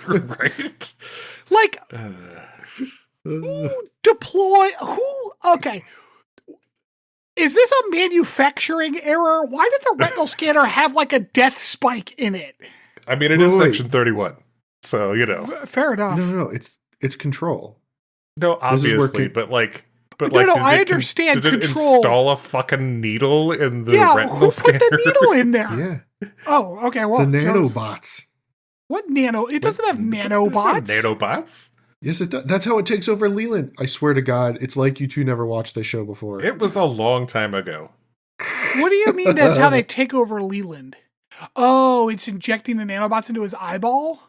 Right? Like, okay. Is this a manufacturing error? Why did the retinal scanner have like a death spike in it? I mean, it is Section 31. So, Fair enough. No. It's control. No, obviously, but No, did I it understand did it control. install a fucking needle in the Yeah, retinal who scanner? put the needle in there? Yeah. Oh, okay, well. The nanobots. What nano? It doesn't have There's nanobots. no nanobots? Yes, it does. That's how it takes over Leland. I swear to God, it's like you two never watched this show before. It was a long time ago. What do you mean that's how they take over Leland? Oh, it's injecting the nanobots into his eyeball?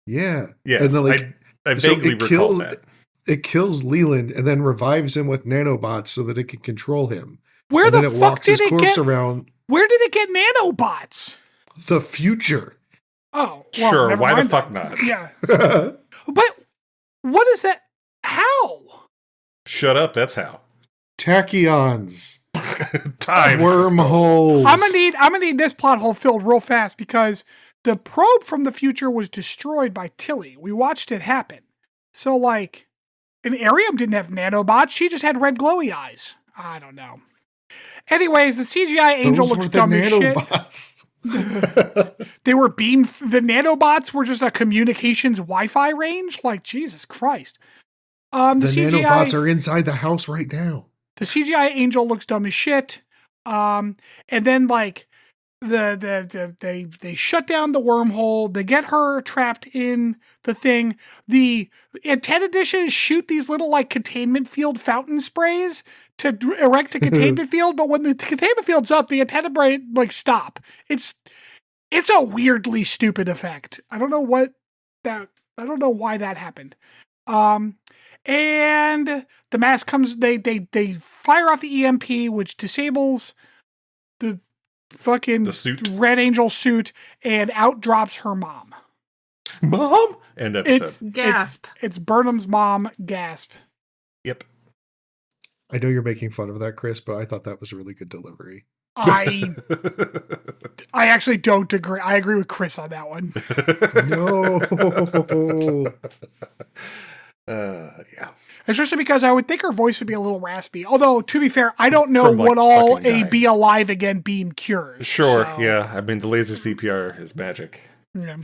Yeah. Yes, And then, I so vaguely recall that. It kills Leland and then revives him with nanobots so that it can control him. Where and the then it fuck walks did his it corpse get? around Where did it get nanobots? the future. Oh, well, Sure, never why the mind fuck then. not? Yeah, but what is that? How? Shut up, that's how. Tachyons. Time. Wormholes. I'm gonna need this plot hole filled real fast because the probe from the future was destroyed by Tilly. We watched it happen. So like, and Ariam didn't have nanobots. She just had red glowy eyes. I don't know. Anyways, the CGI angel Those looks were the dumb as shit. nanobots. They were the nanobots were just a communications Wi-Fi range. Like Jesus Christ. The The CGI nanobots are inside the house right now. The CGI angel looks dumb as shit. And then like they shut down the wormhole. They get her trapped in the thing. The antenna dishes shoot these little like containment field fountain sprays to erect a containment field. But when the containment field's up, the antenna like stop. It's a weirdly stupid effect. I don't know why that happened. And the mask comes, they fire off the EMP, which disables the fucking suit. Red Angel suit, and out drops her mom. Mom? End episode. Gasp. It's Burnham's mom, gasp. Yep. I know you're making fun of that, Chris, but I thought that was a really good delivery. I actually don't agree. I agree with Chris on that one. No. Yeah. Especially because I would think her voice would be a little raspy. Although, to be fair, I don't know From, like, what all fucking a dying. Be Alive Again beam cures. Sure, so, yeah. I mean, the laser CPR is magic. Yeah.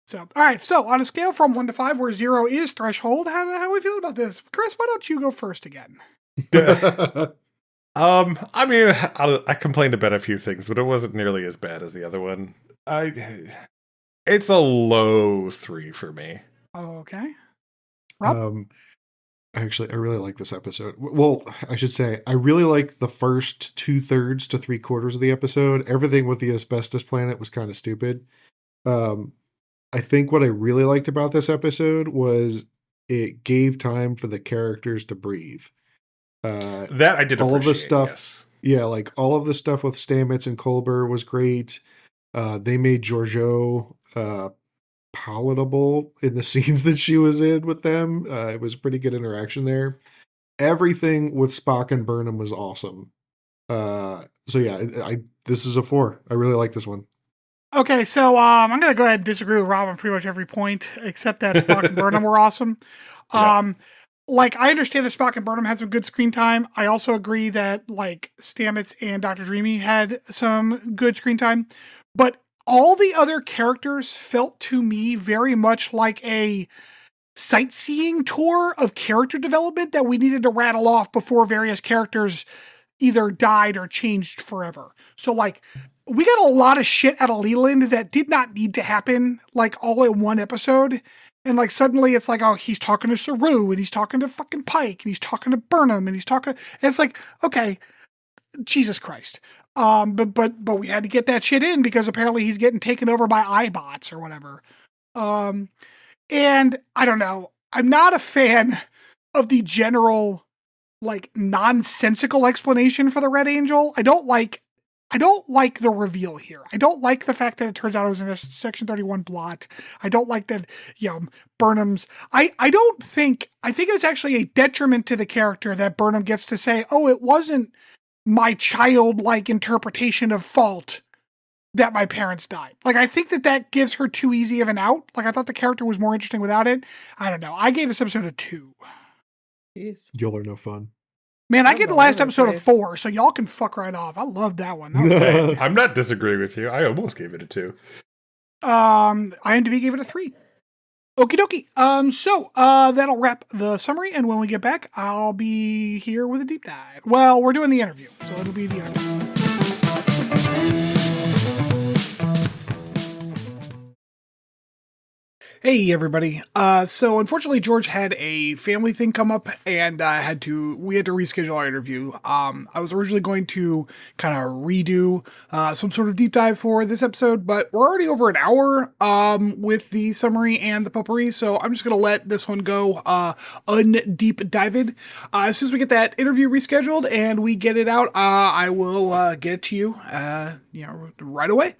So, all right. So, on a scale from 1 to 5, where 0 is threshold, how are we feeling about this? Chris, why don't you go first again? I mean, I complained about a few things, but it wasn't nearly as bad as the other one. It's a low 3 for me. Okay. Rob? Actually, I really like this episode. Well, I should say, I really like the first 2/3 to 3/4 of the episode. Everything with the asbestos planet was kind of stupid. I think what I really liked about this episode was it gave time for the characters to breathe. That I did all of the appreciate, stuff, yes. yeah, like all of the stuff with Stamets and Culber was great. They made Giorgio palatable in the scenes that she was in with them. It was pretty good interaction there. Everything with Spock and Burnham was awesome. So yeah, this is a 4. I really like this one. Okay, so I'm going to go ahead and disagree with Rob on pretty much every point, except that Spock and Burnham were awesome. Yeah. Like, I understand that Spock and Burnham had some good screen time. I also agree that, like, Stamets and Dr. Dreamy had some good screen time. But all the other characters felt to me very much like a sightseeing tour of character development that we needed to rattle off before various characters either died or changed forever. So, like, we got a lot of shit out of Leland that did not need to happen, like, all in one episode. And, like, suddenly it's like, oh, he's talking to Saru, and he's talking to fucking Pike, and he's talking to Burnham, and he's talking... And it's like, okay, Jesus Christ. But we had to get that shit in because apparently he's getting taken over by iBots or whatever. And, I don't know, I'm not a fan of the general, like, nonsensical explanation for the Red Angel. I don't like the reveal here. I don't like the fact that it turns out it was in a Section 31 blot. I don't like that, Burnham's... I think it's actually a detriment to the character that Burnham gets to say, oh, it wasn't my childlike interpretation of fault that my parents died. Like, I think that gives her too easy of an out. Like, I thought the character was more interesting without it. I don't know. I gave this episode a 2. Jeez. Y'all are no fun. Man, I That gave was the all last over the episode a place. 4, so y'all can fuck right off. I love that one. That was great. I'm not disagreeing with you. I almost gave it a 2. IMDb gave it a 3. Okie dokie. So that'll wrap the summary, and when we get back, I'll be here with a deep dive. Well, we're doing the interview, so it'll be the interview. Hey everybody. So unfortunately George had a family thing come up and we had to reschedule our interview. I was originally going to kind of redo some sort of deep dive for this episode, but we're already over an hour with the summary and the potpourri, so I'm just going to let this one go undeep dived. As soon as we get that interview rescheduled and we get it out, I will get it to you right away.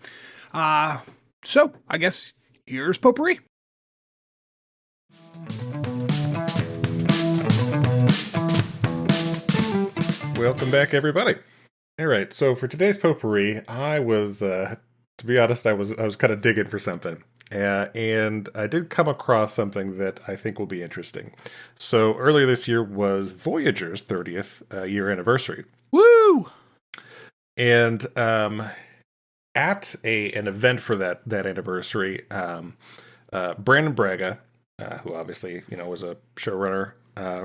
So I guess here's potpourri. Welcome back, everybody. All right, so for today's potpourri, I was, to be honest, I was kind of digging for something, and I did come across something that I think will be interesting. So earlier this year was Voyager's 30th year anniversary. Woo! And at an event for that anniversary, Brandon Braga, who obviously was a showrunner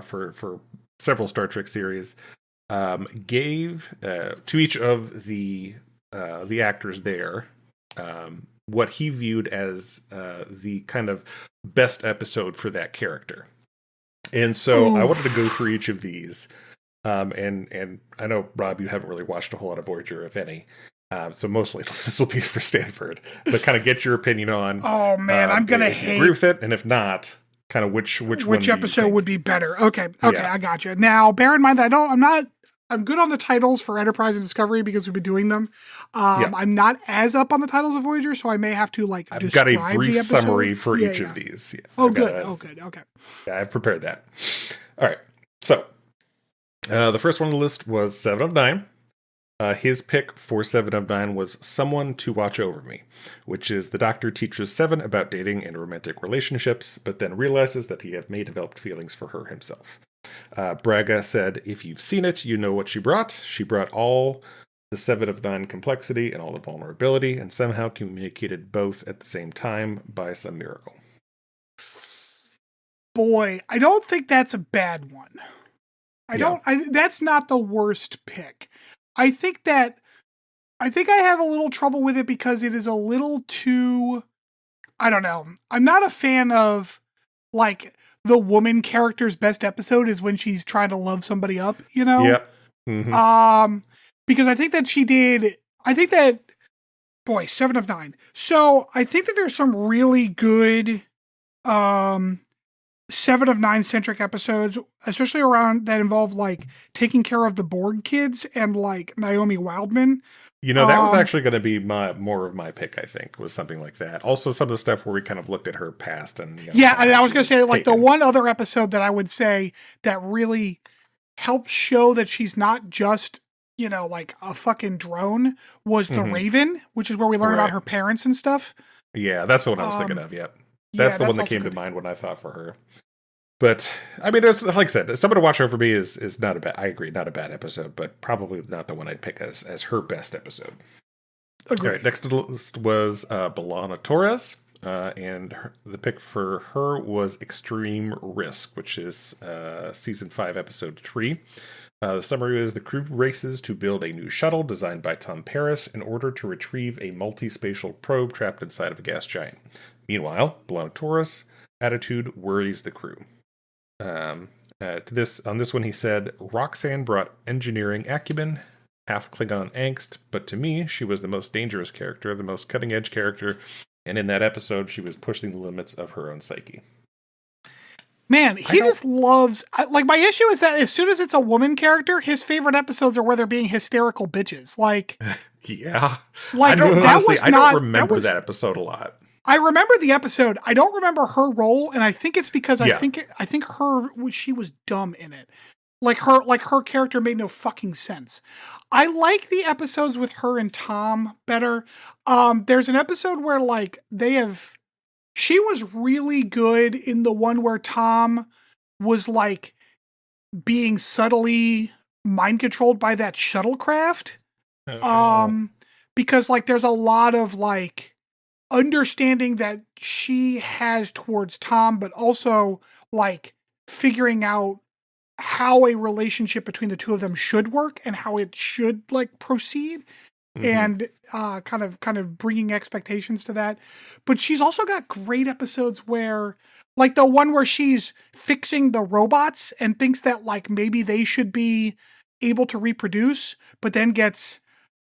for several Star Trek series, gave to each of the actors there what he viewed as the kind of best episode for that character. And so I wanted to go through each of these. And I know, Rob, you haven't really watched a whole lot of Voyager, if any. So mostly this will be for Stanford, but kind of get your opinion on. Oh man, I'm gonna agree with it, and if not, kind of which episode would be better. Okay, yeah. I got you. Now, bear in mind that I'm good on the titles for Enterprise and Discovery because we've been doing them. I'm not as up on the titles of Voyager, so I may have to I've got a brief summary for each of these. Yeah. Oh, good. Okay. Yeah, I've prepared that. All right. So the first one on the list was 7 of 9. His pick for 7 of 9 was Someone to Watch Over Me, which is the doctor teaches 7 about dating and romantic relationships, but then realizes that he may developed feelings for her himself. Braga said, if you've seen it, you know what she brought. She brought all the 7 of 9 complexity and all the vulnerability, and somehow communicated both at the same time by some miracle. Boy, I don't think that's a bad one. That's not the worst pick. I think I have a little trouble with it because it is a little too, I don't know. I'm not a fan of, like, the woman character's best episode is when she's trying to love somebody up, you know? Yep. Mm-hmm. Because I think that 7 of 9. So I think that there's some really good, 7 of 9 centric episodes, especially around that involve like taking care of the Borg kids and like Naomi Wildman. You know, that was actually going to be more of my pick, I think, was something like that. Also, some of the stuff where we kind of looked at her past and yeah, and I was going to say like the one other episode that I would say that really helps show that she's not just, you know, like a fucking drone was The Raven, which is where we learn about her parents and stuff. Yeah, that's the one I was thinking of. Yep. That's the one that came to mind when I thought for her. But I mean, it's, like I said, Someone to Watch Over Me is not a bad. I agree, not a bad episode, but probably not the one I'd pick as her best episode. Agreed. All right, next to the list was Belana Torres, and the pick for her was Extreme Risk, which is season 5, episode 3. The summary is the crew races to build a new shuttle designed by Tom Paris in order to retrieve a multi-spatial probe trapped inside of a gas giant. Meanwhile, Belana Torres' attitude worries the crew. On this one, he said, Roxanne brought engineering acumen, half Klingon angst, but to me, she was the most dangerous character, the most cutting-edge character, and in that episode, she was pushing the limits of her own psyche. Man, he just loves... Like, my issue is that as soon as it's a woman character, his favorite episodes are where they're being hysterical bitches. Like... yeah. Like, I don't remember that episode a lot. I remember the episode. I don't remember her role, and I think it's because I think she was dumb in it. Like her character made no fucking sense. I like the episodes with her and Tom better. There's an episode where like she was really good in the one where Tom was like being subtly mind controlled by that shuttlecraft. Okay. Because like there's a lot of like understanding that she has towards Tom, but also like figuring out how a relationship between the two of them should work and how it should like proceed, and kind of bringing expectations to that. But she's also got great episodes where like the one where she's fixing the robots and thinks that like maybe they should be able to reproduce, but then that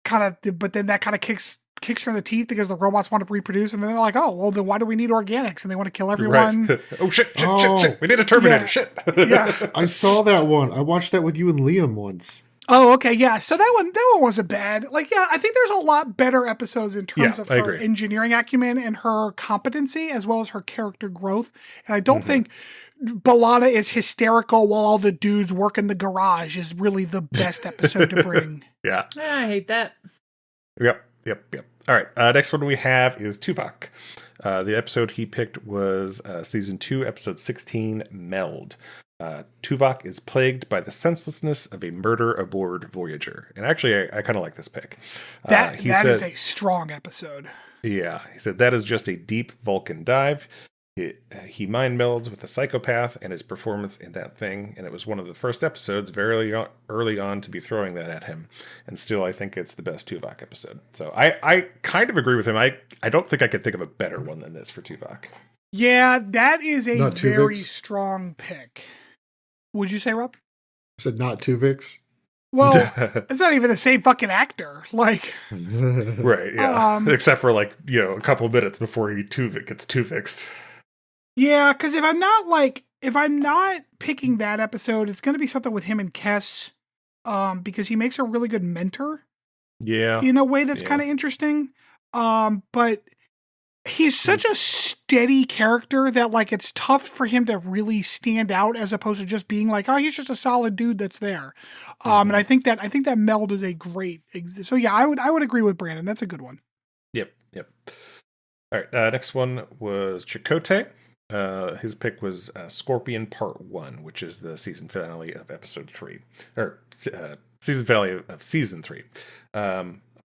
kind of kicks her in the teeth because the robots want to reproduce, and then they're like, oh, well, then why do we need organics? And they want to kill everyone. Right. Oh, shit. We need a Terminator. Yeah. Shit. Yeah. I saw that one. I watched that with you and Liam once. Oh, okay. Yeah. So that one wasn't bad. Like, yeah, I think there's a lot better episodes in terms of her engineering acumen and her competency, as well as her character growth. And I don't think Belana is hysterical while all the dudes work in the garage is really the best episode to bring. Yeah. I hate that. Yep. All right. Next one we have is Tuvok. The episode he picked was season 2, episode 16, Meld. Tuvok is plagued by the senselessness of a murder aboard Voyager. And actually, I kind of like this pick. That is a strong episode. Yeah. He said, that is just a deep Vulcan dive. He mind melds with a psychopath and his performance in that thing, and it was one of the first episodes very early on to be throwing that at him. And still, I think it's the best Tuvok episode. So I kind of agree with him. I don't think I could think of a better one than this for Tuvok. Yeah, that is a very strong pick. Would you say, Rob? I said not Tuvix. Well, it's not even the same fucking actor. Like, right? Yeah, except for like a couple of minutes before he gets Tuvixed. Yeah, because if I'm not picking that episode, it's going to be something with him and Kess, because he makes a really good mentor. Yeah, in a way that's kind of interesting. But He's such a steady character that like it's tough for him to really stand out as opposed to just being like, oh, he's just a solid dude that's there. And I think that meld is a great. So yeah, I would agree with Brandon. That's a good one. Yep. All right. Next one was Chakotay. His pick was Scorpion Part 1, which is the season finale of episode 3, or season finale of season 3.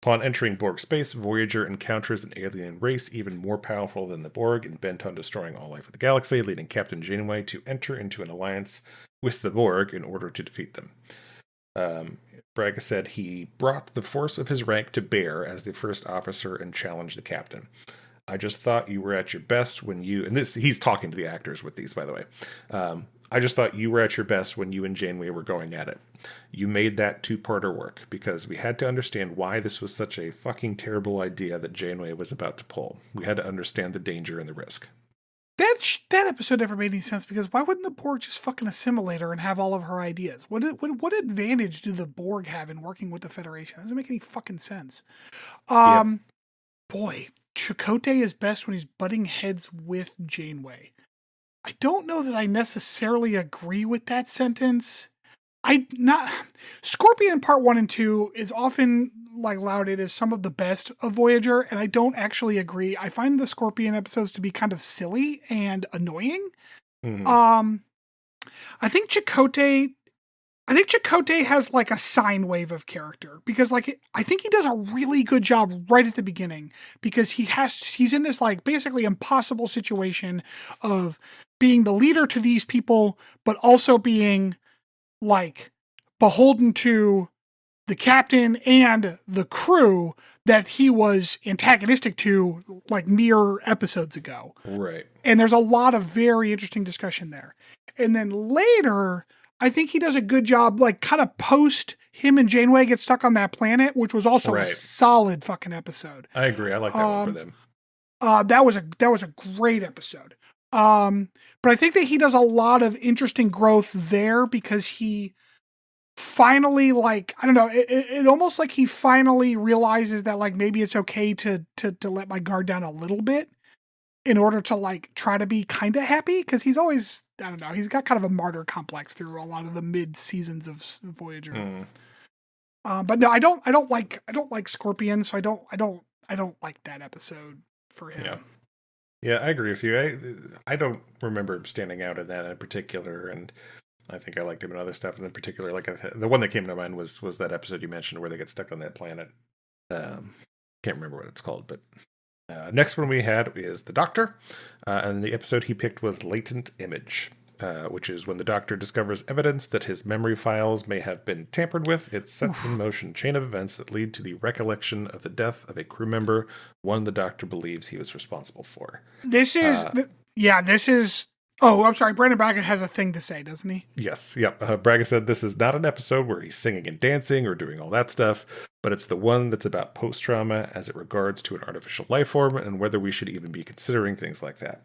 Upon entering Borg space, Voyager encounters an alien race even more powerful than the Borg and bent on destroying all life in the galaxy, leading Captain Janeway to enter into an alliance with the Borg in order to defeat them. Braga said he brought the force of his rank to bear as the first officer and challenged the captain. I just thought you were at your best when you, and this, he's talking to the actors with these, by the way. I just thought you were at your best when you and Janeway were going at it. You made that two-parter work because we had to understand why this was such a fucking terrible idea that Janeway was about to pull. We had to understand the danger and the risk. That episode never made any sense because why wouldn't the Borg just fucking assimilate her and have all of her ideas? What advantage do the Borg have in working with the Federation? It doesn't make any fucking sense. Boy, Chakotay is best when he's butting heads with Janeway. I don't know that I necessarily agree with that sentence. Scorpion Part 1 and 2 is often like lauded as some of the best of Voyager, and I don't actually agree. I find the Scorpion episodes to be kind of silly and annoying. I think Chakotay has like a sine wave of character because like I think he does a really good job right at the beginning because he's in this like basically impossible situation of being the leader to these people, but also being like beholden to the captain and the crew that he was antagonistic to like mere episodes ago. Right. And there's a lot of very interesting discussion there. And then later, I think he does a good job, like kind of post him and Janeway get stuck on that planet, which was also a solid fucking episode. I agree. I like that one for them. That was a great episode. But I think that he does a lot of interesting growth there because he finally, like, I don't know, it almost like he finally realizes that like maybe it's okay to let my guard down a little bit in order to like try to be kind of happy because he's always, I don't know, he's got kind of a martyr complex through a lot of the mid seasons of Voyager. But no, I don't like Scorpion, so I don't like that episode for him. Yeah, I agree with you. I don't remember him standing out in that in particular, and I think I liked him in other stuff. And in particular, like the one that came to mind was that episode you mentioned where they get stuck on that planet. Can't remember what it's called, but next one we had is the Doctor, and the episode he picked was Latent Image, which is when the Doctor discovers evidence that his memory files may have been tampered with. It sets in motion a chain of events that lead to the recollection of the death of a crew member, one the Doctor believes he was responsible for. This is. Oh, I'm sorry. Brandon Braga has a thing to say, doesn't he? Yes. Yep. Braga said this is not an episode where he's singing and dancing or doing all that stuff, but it's the one that's about post-trauma as it regards to an artificial life form and whether we should even be considering things like that.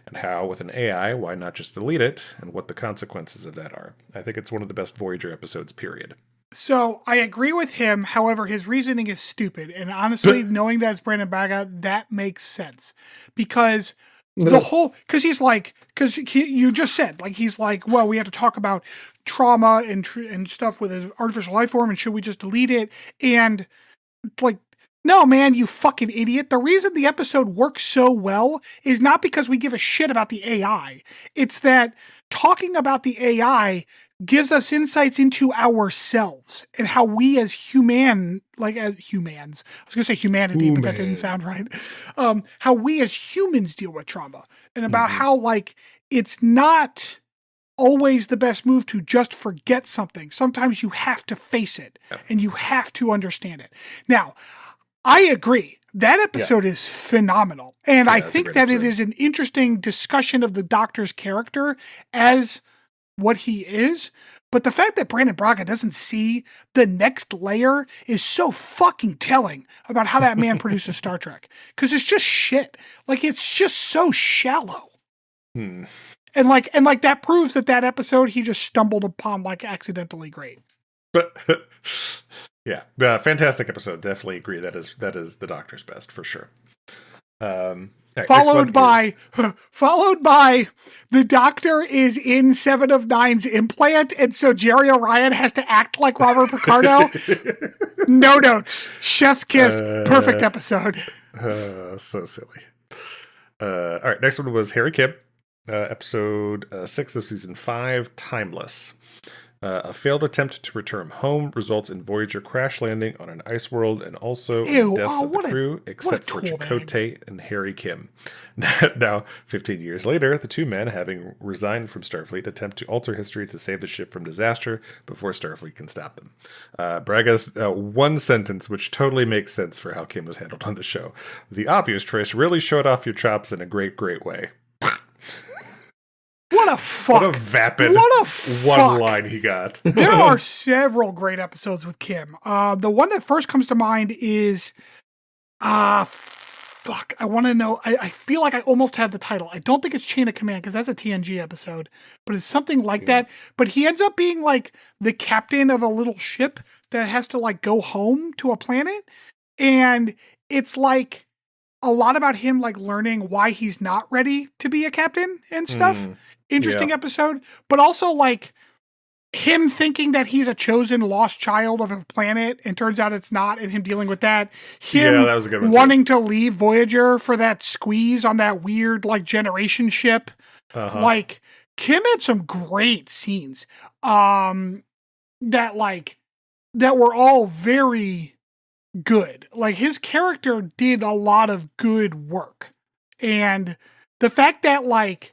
And how, with an AI, why not just delete it, and what the consequences of that are. I think it's one of the best Voyager episodes, period. So I agree with him. However, his reasoning is stupid. And honestly, knowing that it's Brandon Braga, that makes sense. Because you just said, like, he's like, well, we have to talk about trauma and stuff with an artificial life form, and should we just delete it? And like, no, man, you fucking idiot. The reason the episode works so well is not because we give a shit about the AI. It's that talking about the AI gives us insights into ourselves and how we as humans, I was going to say humanity, but that didn't sound right. How we as humans deal with trauma and about how like, it's not always the best move to just forget something. Sometimes you have to face it and you have to understand it. Now, I agree. That episode is phenomenal. And I think that it is an interesting discussion of the Doctor's character as what he is. But the fact that Brandon Braga doesn't see the next layer is so fucking telling about how that man produces Star Trek. Because it's just shit. Like, it's just so shallow. And like that proves that episode he just stumbled upon like accidentally great. But fantastic episode. Definitely agree. That is the Doctor's best for sure. right, followed by the doctor is in 7 of 9's implant, and so Jerry Orion has to act like Robert Picardo. No notes. Chef's kiss. Perfect episode. So silly. All right, next one was Harry Kim, episode 6 of season 5, Timeless. A failed attempt to return home results in Voyager crash landing on an ice world and also in the deaths of the crew, except for Chakotay and Harry Kim. Now, 15 years later, the two men, having resigned from Starfleet, attempt to alter history to save the ship from disaster before Starfleet can stop them. Braga's one sentence, which totally makes sense for how Kim was handled on the show. The obvious choice really showed off your chops in a great, great way. What a fuck. What a vapid one line he got. There are several great episodes with Kim. The one that first comes to mind is, fuck, I want to know. I feel like I almost had the title. I don't think it's Chain of Command because that's a TNG episode, but it's something like that. But he ends up being like the captain of a little ship that has to like go home to a planet. And it's like a lot about him like learning why he's not ready to be a captain and stuff. Interesting episode, but also like him thinking that he's a chosen lost child of a planet and turns out it's not, and him dealing with that. Him that was a good one wanting to leave Voyager for that squeeze on that weird like generation ship. Like Kim had some great scenes that were all very good. Like his character did a lot of good work. And the fact that like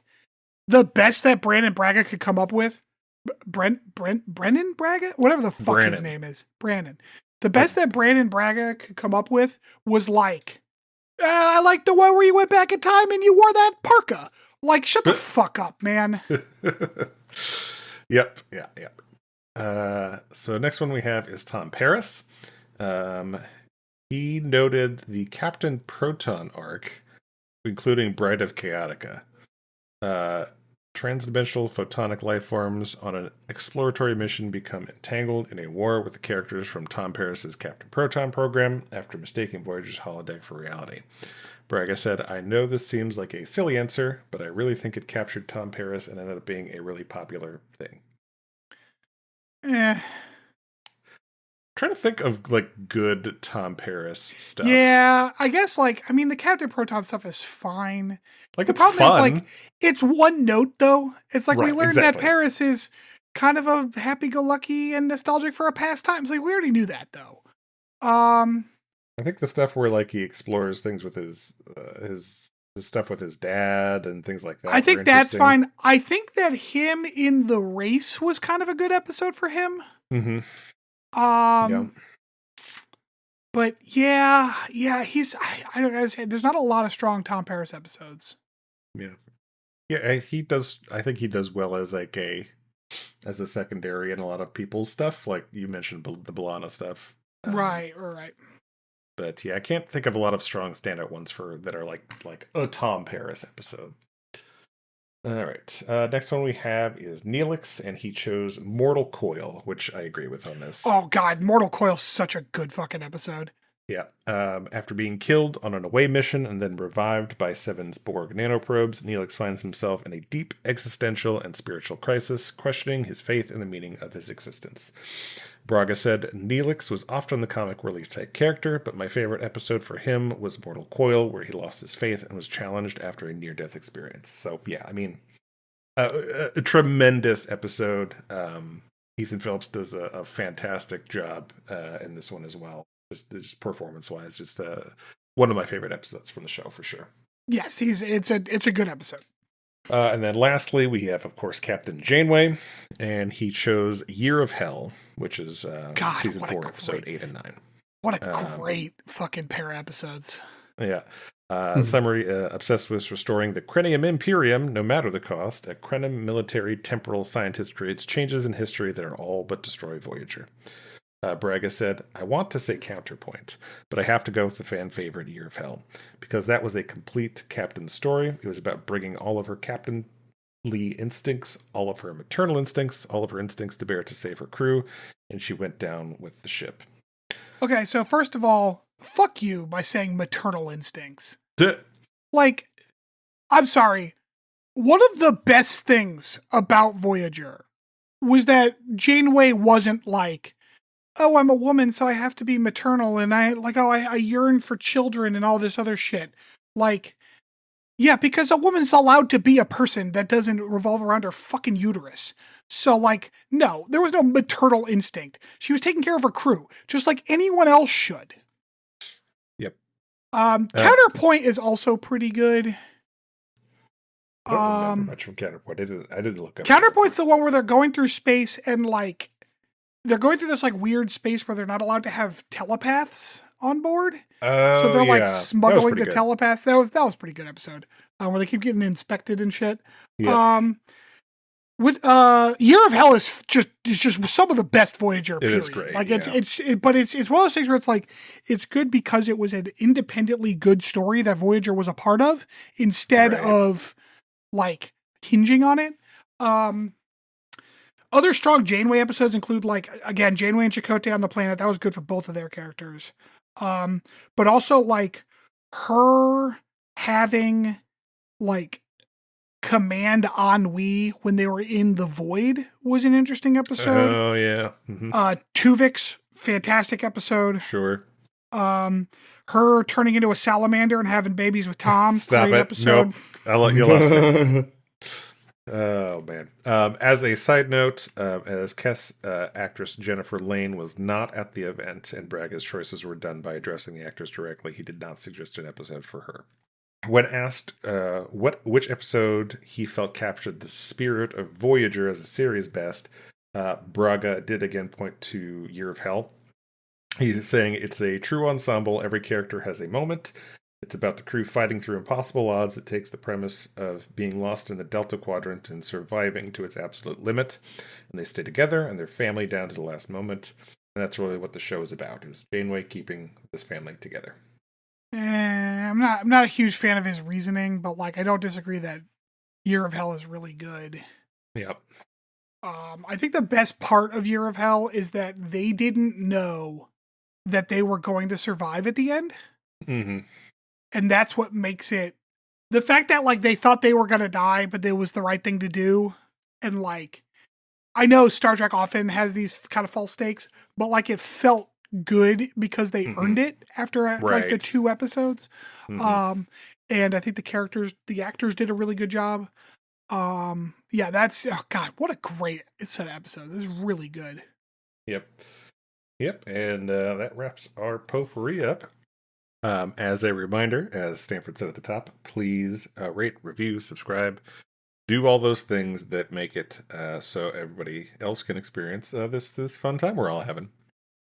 the best that Brandon Braga could come up with, Brennan Braga? Whatever the fuck his name is. Brandon. The best that Brandon Braga could come up with was like, I like the one where you went back in time and you wore that parka. Like, shut the fuck up, man. Yep. So next one we have is Tom Paris. He noted the Captain Proton arc, including Bride of Chaotica. Transdimensional photonic life forms on an exploratory mission become entangled in a war with the characters from Tom Paris's Captain Proton program after mistaking Voyager's holodeck for reality. Braga said, I know this seems like a silly answer, but I really think it captured Tom Paris and ended up being a really popular thing. Trying to think of like good Tom Paris stuff. Yeah, I guess like, I mean, the Captain Proton stuff is fine. Like, the it's problem fun. is like, it's one note though. It's like we learned that exactly. Paris is kind of a happy-go-lucky and nostalgic for our past times. Like we already knew that though. I think the stuff where like he explores things with his stuff with his dad and things like that. I think that's fine. I think that him in the race was kind of a good episode for him. Mm-hmm. But yeah, he's, I don't know, there's not a lot of strong Tom Paris episodes. Yeah, he does. I think he does well as like as a secondary in a lot of people's stuff. Like you mentioned the B'Elanna stuff. Right. But yeah, I can't think of a lot of strong standout ones that are like a Tom Paris episode. All right. Next one we have is Neelix, and he chose Mortal Coil, which I agree with on this. Oh, God. Mortal Coil's such a good fucking episode. Yeah. After being killed on an away mission and then revived by Seven's Borg nanoprobes, Neelix finds himself in a deep existential and spiritual crisis, questioning his faith and the meaning of his existence. Braga said, Neelix was often the comic relief type character, but my favorite episode for him was Mortal Coil, where he lost his faith and was challenged after a near-death experience. So, yeah, I mean, a tremendous episode. Ethan Phillips does a fantastic job in this one as well. Just performance-wise, just one of my favorite episodes from the show, for sure. Yes, it's a good episode. And then lastly, we have, of course, Captain Janeway, and he chose Year of Hell, which is season 4, episode 8 and 9. What a great fucking pair of episodes. Yeah. Summary, obsessed with restoring the Krenium Imperium, no matter the cost, a Krenim military temporal scientist creates changes in history that are all but destroy Voyager. Braga said, I want to say counterpoint, but I have to go with the fan favorite Year of Hell, because that was a complete captain story. It was about bringing all of her captainly instincts, all of her maternal instincts, all of her instincts to bear to save her crew, and she went down with the ship. Okay, so first of all, fuck you by saying maternal instincts. Duh. Like, I'm sorry. One of the best things about Voyager was that Janeway wasn't like, oh, I'm a woman, so I have to be maternal, and I yearn for children and all this other shit. Like, yeah, because a woman's allowed to be a person that doesn't revolve around her fucking uterus. So, like, no, there was no maternal instinct. She was taking care of her crew, just like anyone else should. Yep. Counterpoint is also pretty good. I don't remember much from Counterpoint. I didn't look up. Counterpoint's the one where they're going through space and like they're going through this like weird space where they're not allowed to have telepaths on board. So they're like smuggling the telepaths. That was a pretty good episode. Where they keep getting inspected and shit. Yeah. Year of Hell is just some of the best Voyager. Period. It is great. Like it's one of those things where it's like it's good because it was an independently good story that Voyager was a part of instead of like hinging on it. Other strong Janeway episodes include like again Janeway and Chakotay on the planet. That was good for both of their characters. But also like her having like command ennui when they were in the void was an interesting episode. Oh yeah. Mm-hmm. Tuvik's fantastic episode. Sure. Her turning into a salamander and having babies with Tom. Stop great it. Episode. Nope. I'll let you lost me. Oh man. As a side note, as Kess actress Jennifer Lane was not at the event and Braga's choices were done by addressing the actors directly, he did not suggest an episode for her. When asked which episode he felt captured the spirit of Voyager as a series best, Braga did again point to Year of Hell. He's saying it's a true ensemble. Every character has a moment. It's about the crew fighting through impossible odds. It takes the premise of being lost in the Delta Quadrant and surviving to its absolute limit. And they stay together and their family down to the last moment. And that's really what the show is about. It was Janeway keeping this family together. I'm not a huge fan of his reasoning, but like I don't disagree that Year of Hell is really good. Yep. I think the best part of Year of Hell is that they didn't know that they were going to survive at the end. Mm-hmm. And that's what makes it the fact that like they thought they were going to die, but it was the right thing to do. And like, I know Star Trek often has these kind of false stakes, but like it felt good because they earned it after like the 2 episodes. And I think the actors did a really good job. Yeah, that's, oh God, what a great set of episodes. This is really good. Yep. And that wraps our potpourri up. As a reminder, as Stanford said at the top, please rate, review, subscribe, do all those things that make it so everybody else can experience this fun time we're all having.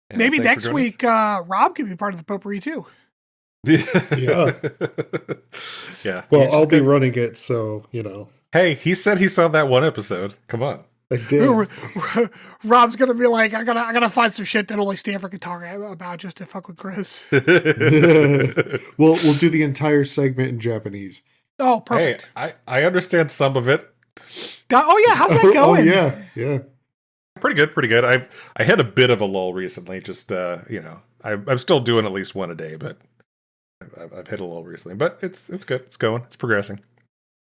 And maybe next week, Rob can be part of the potpourri too. Yeah. Yeah. Well, I'll be running it, so, you know. Hey, he said he saw that one episode. Come on. I did. Rob's gonna be like, I gotta find some shit that only Stanford can talk about just to fuck with Chris. We'll do the entire segment in Japanese. Oh, perfect. Hey, I understand some of it. Oh yeah, how's that going? Yeah. Pretty good. I had a bit of a lull recently. Just I'm still doing at least one a day, but I've hit a lull recently. But it's good. It's going. It's progressing.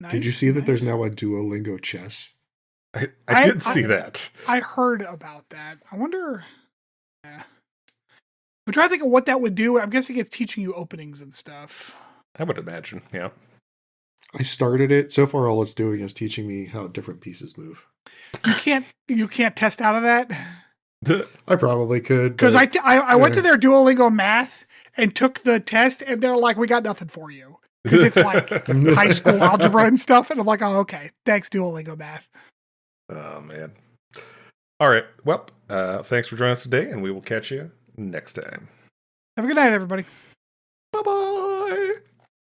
Nice, did you see that there's now a Duolingo chess? I did see that. I heard about that. I wonder. Yeah. I'm trying to think of what that would do. I'm guessing it's teaching you openings and stuff. I would imagine. Yeah. I started it. So far, all it's doing is teaching me how different pieces move. You can't test out of that. I probably could. Because I went to their Duolingo math and took the test, and they're like, "We got nothing for you," because it's like high school algebra and stuff. And I'm like, "Oh, okay. Thanks, Duolingo math." Oh man. All right. Well, thanks for joining us today, and we will catch you next time. Have a good night, everybody. Bye-bye.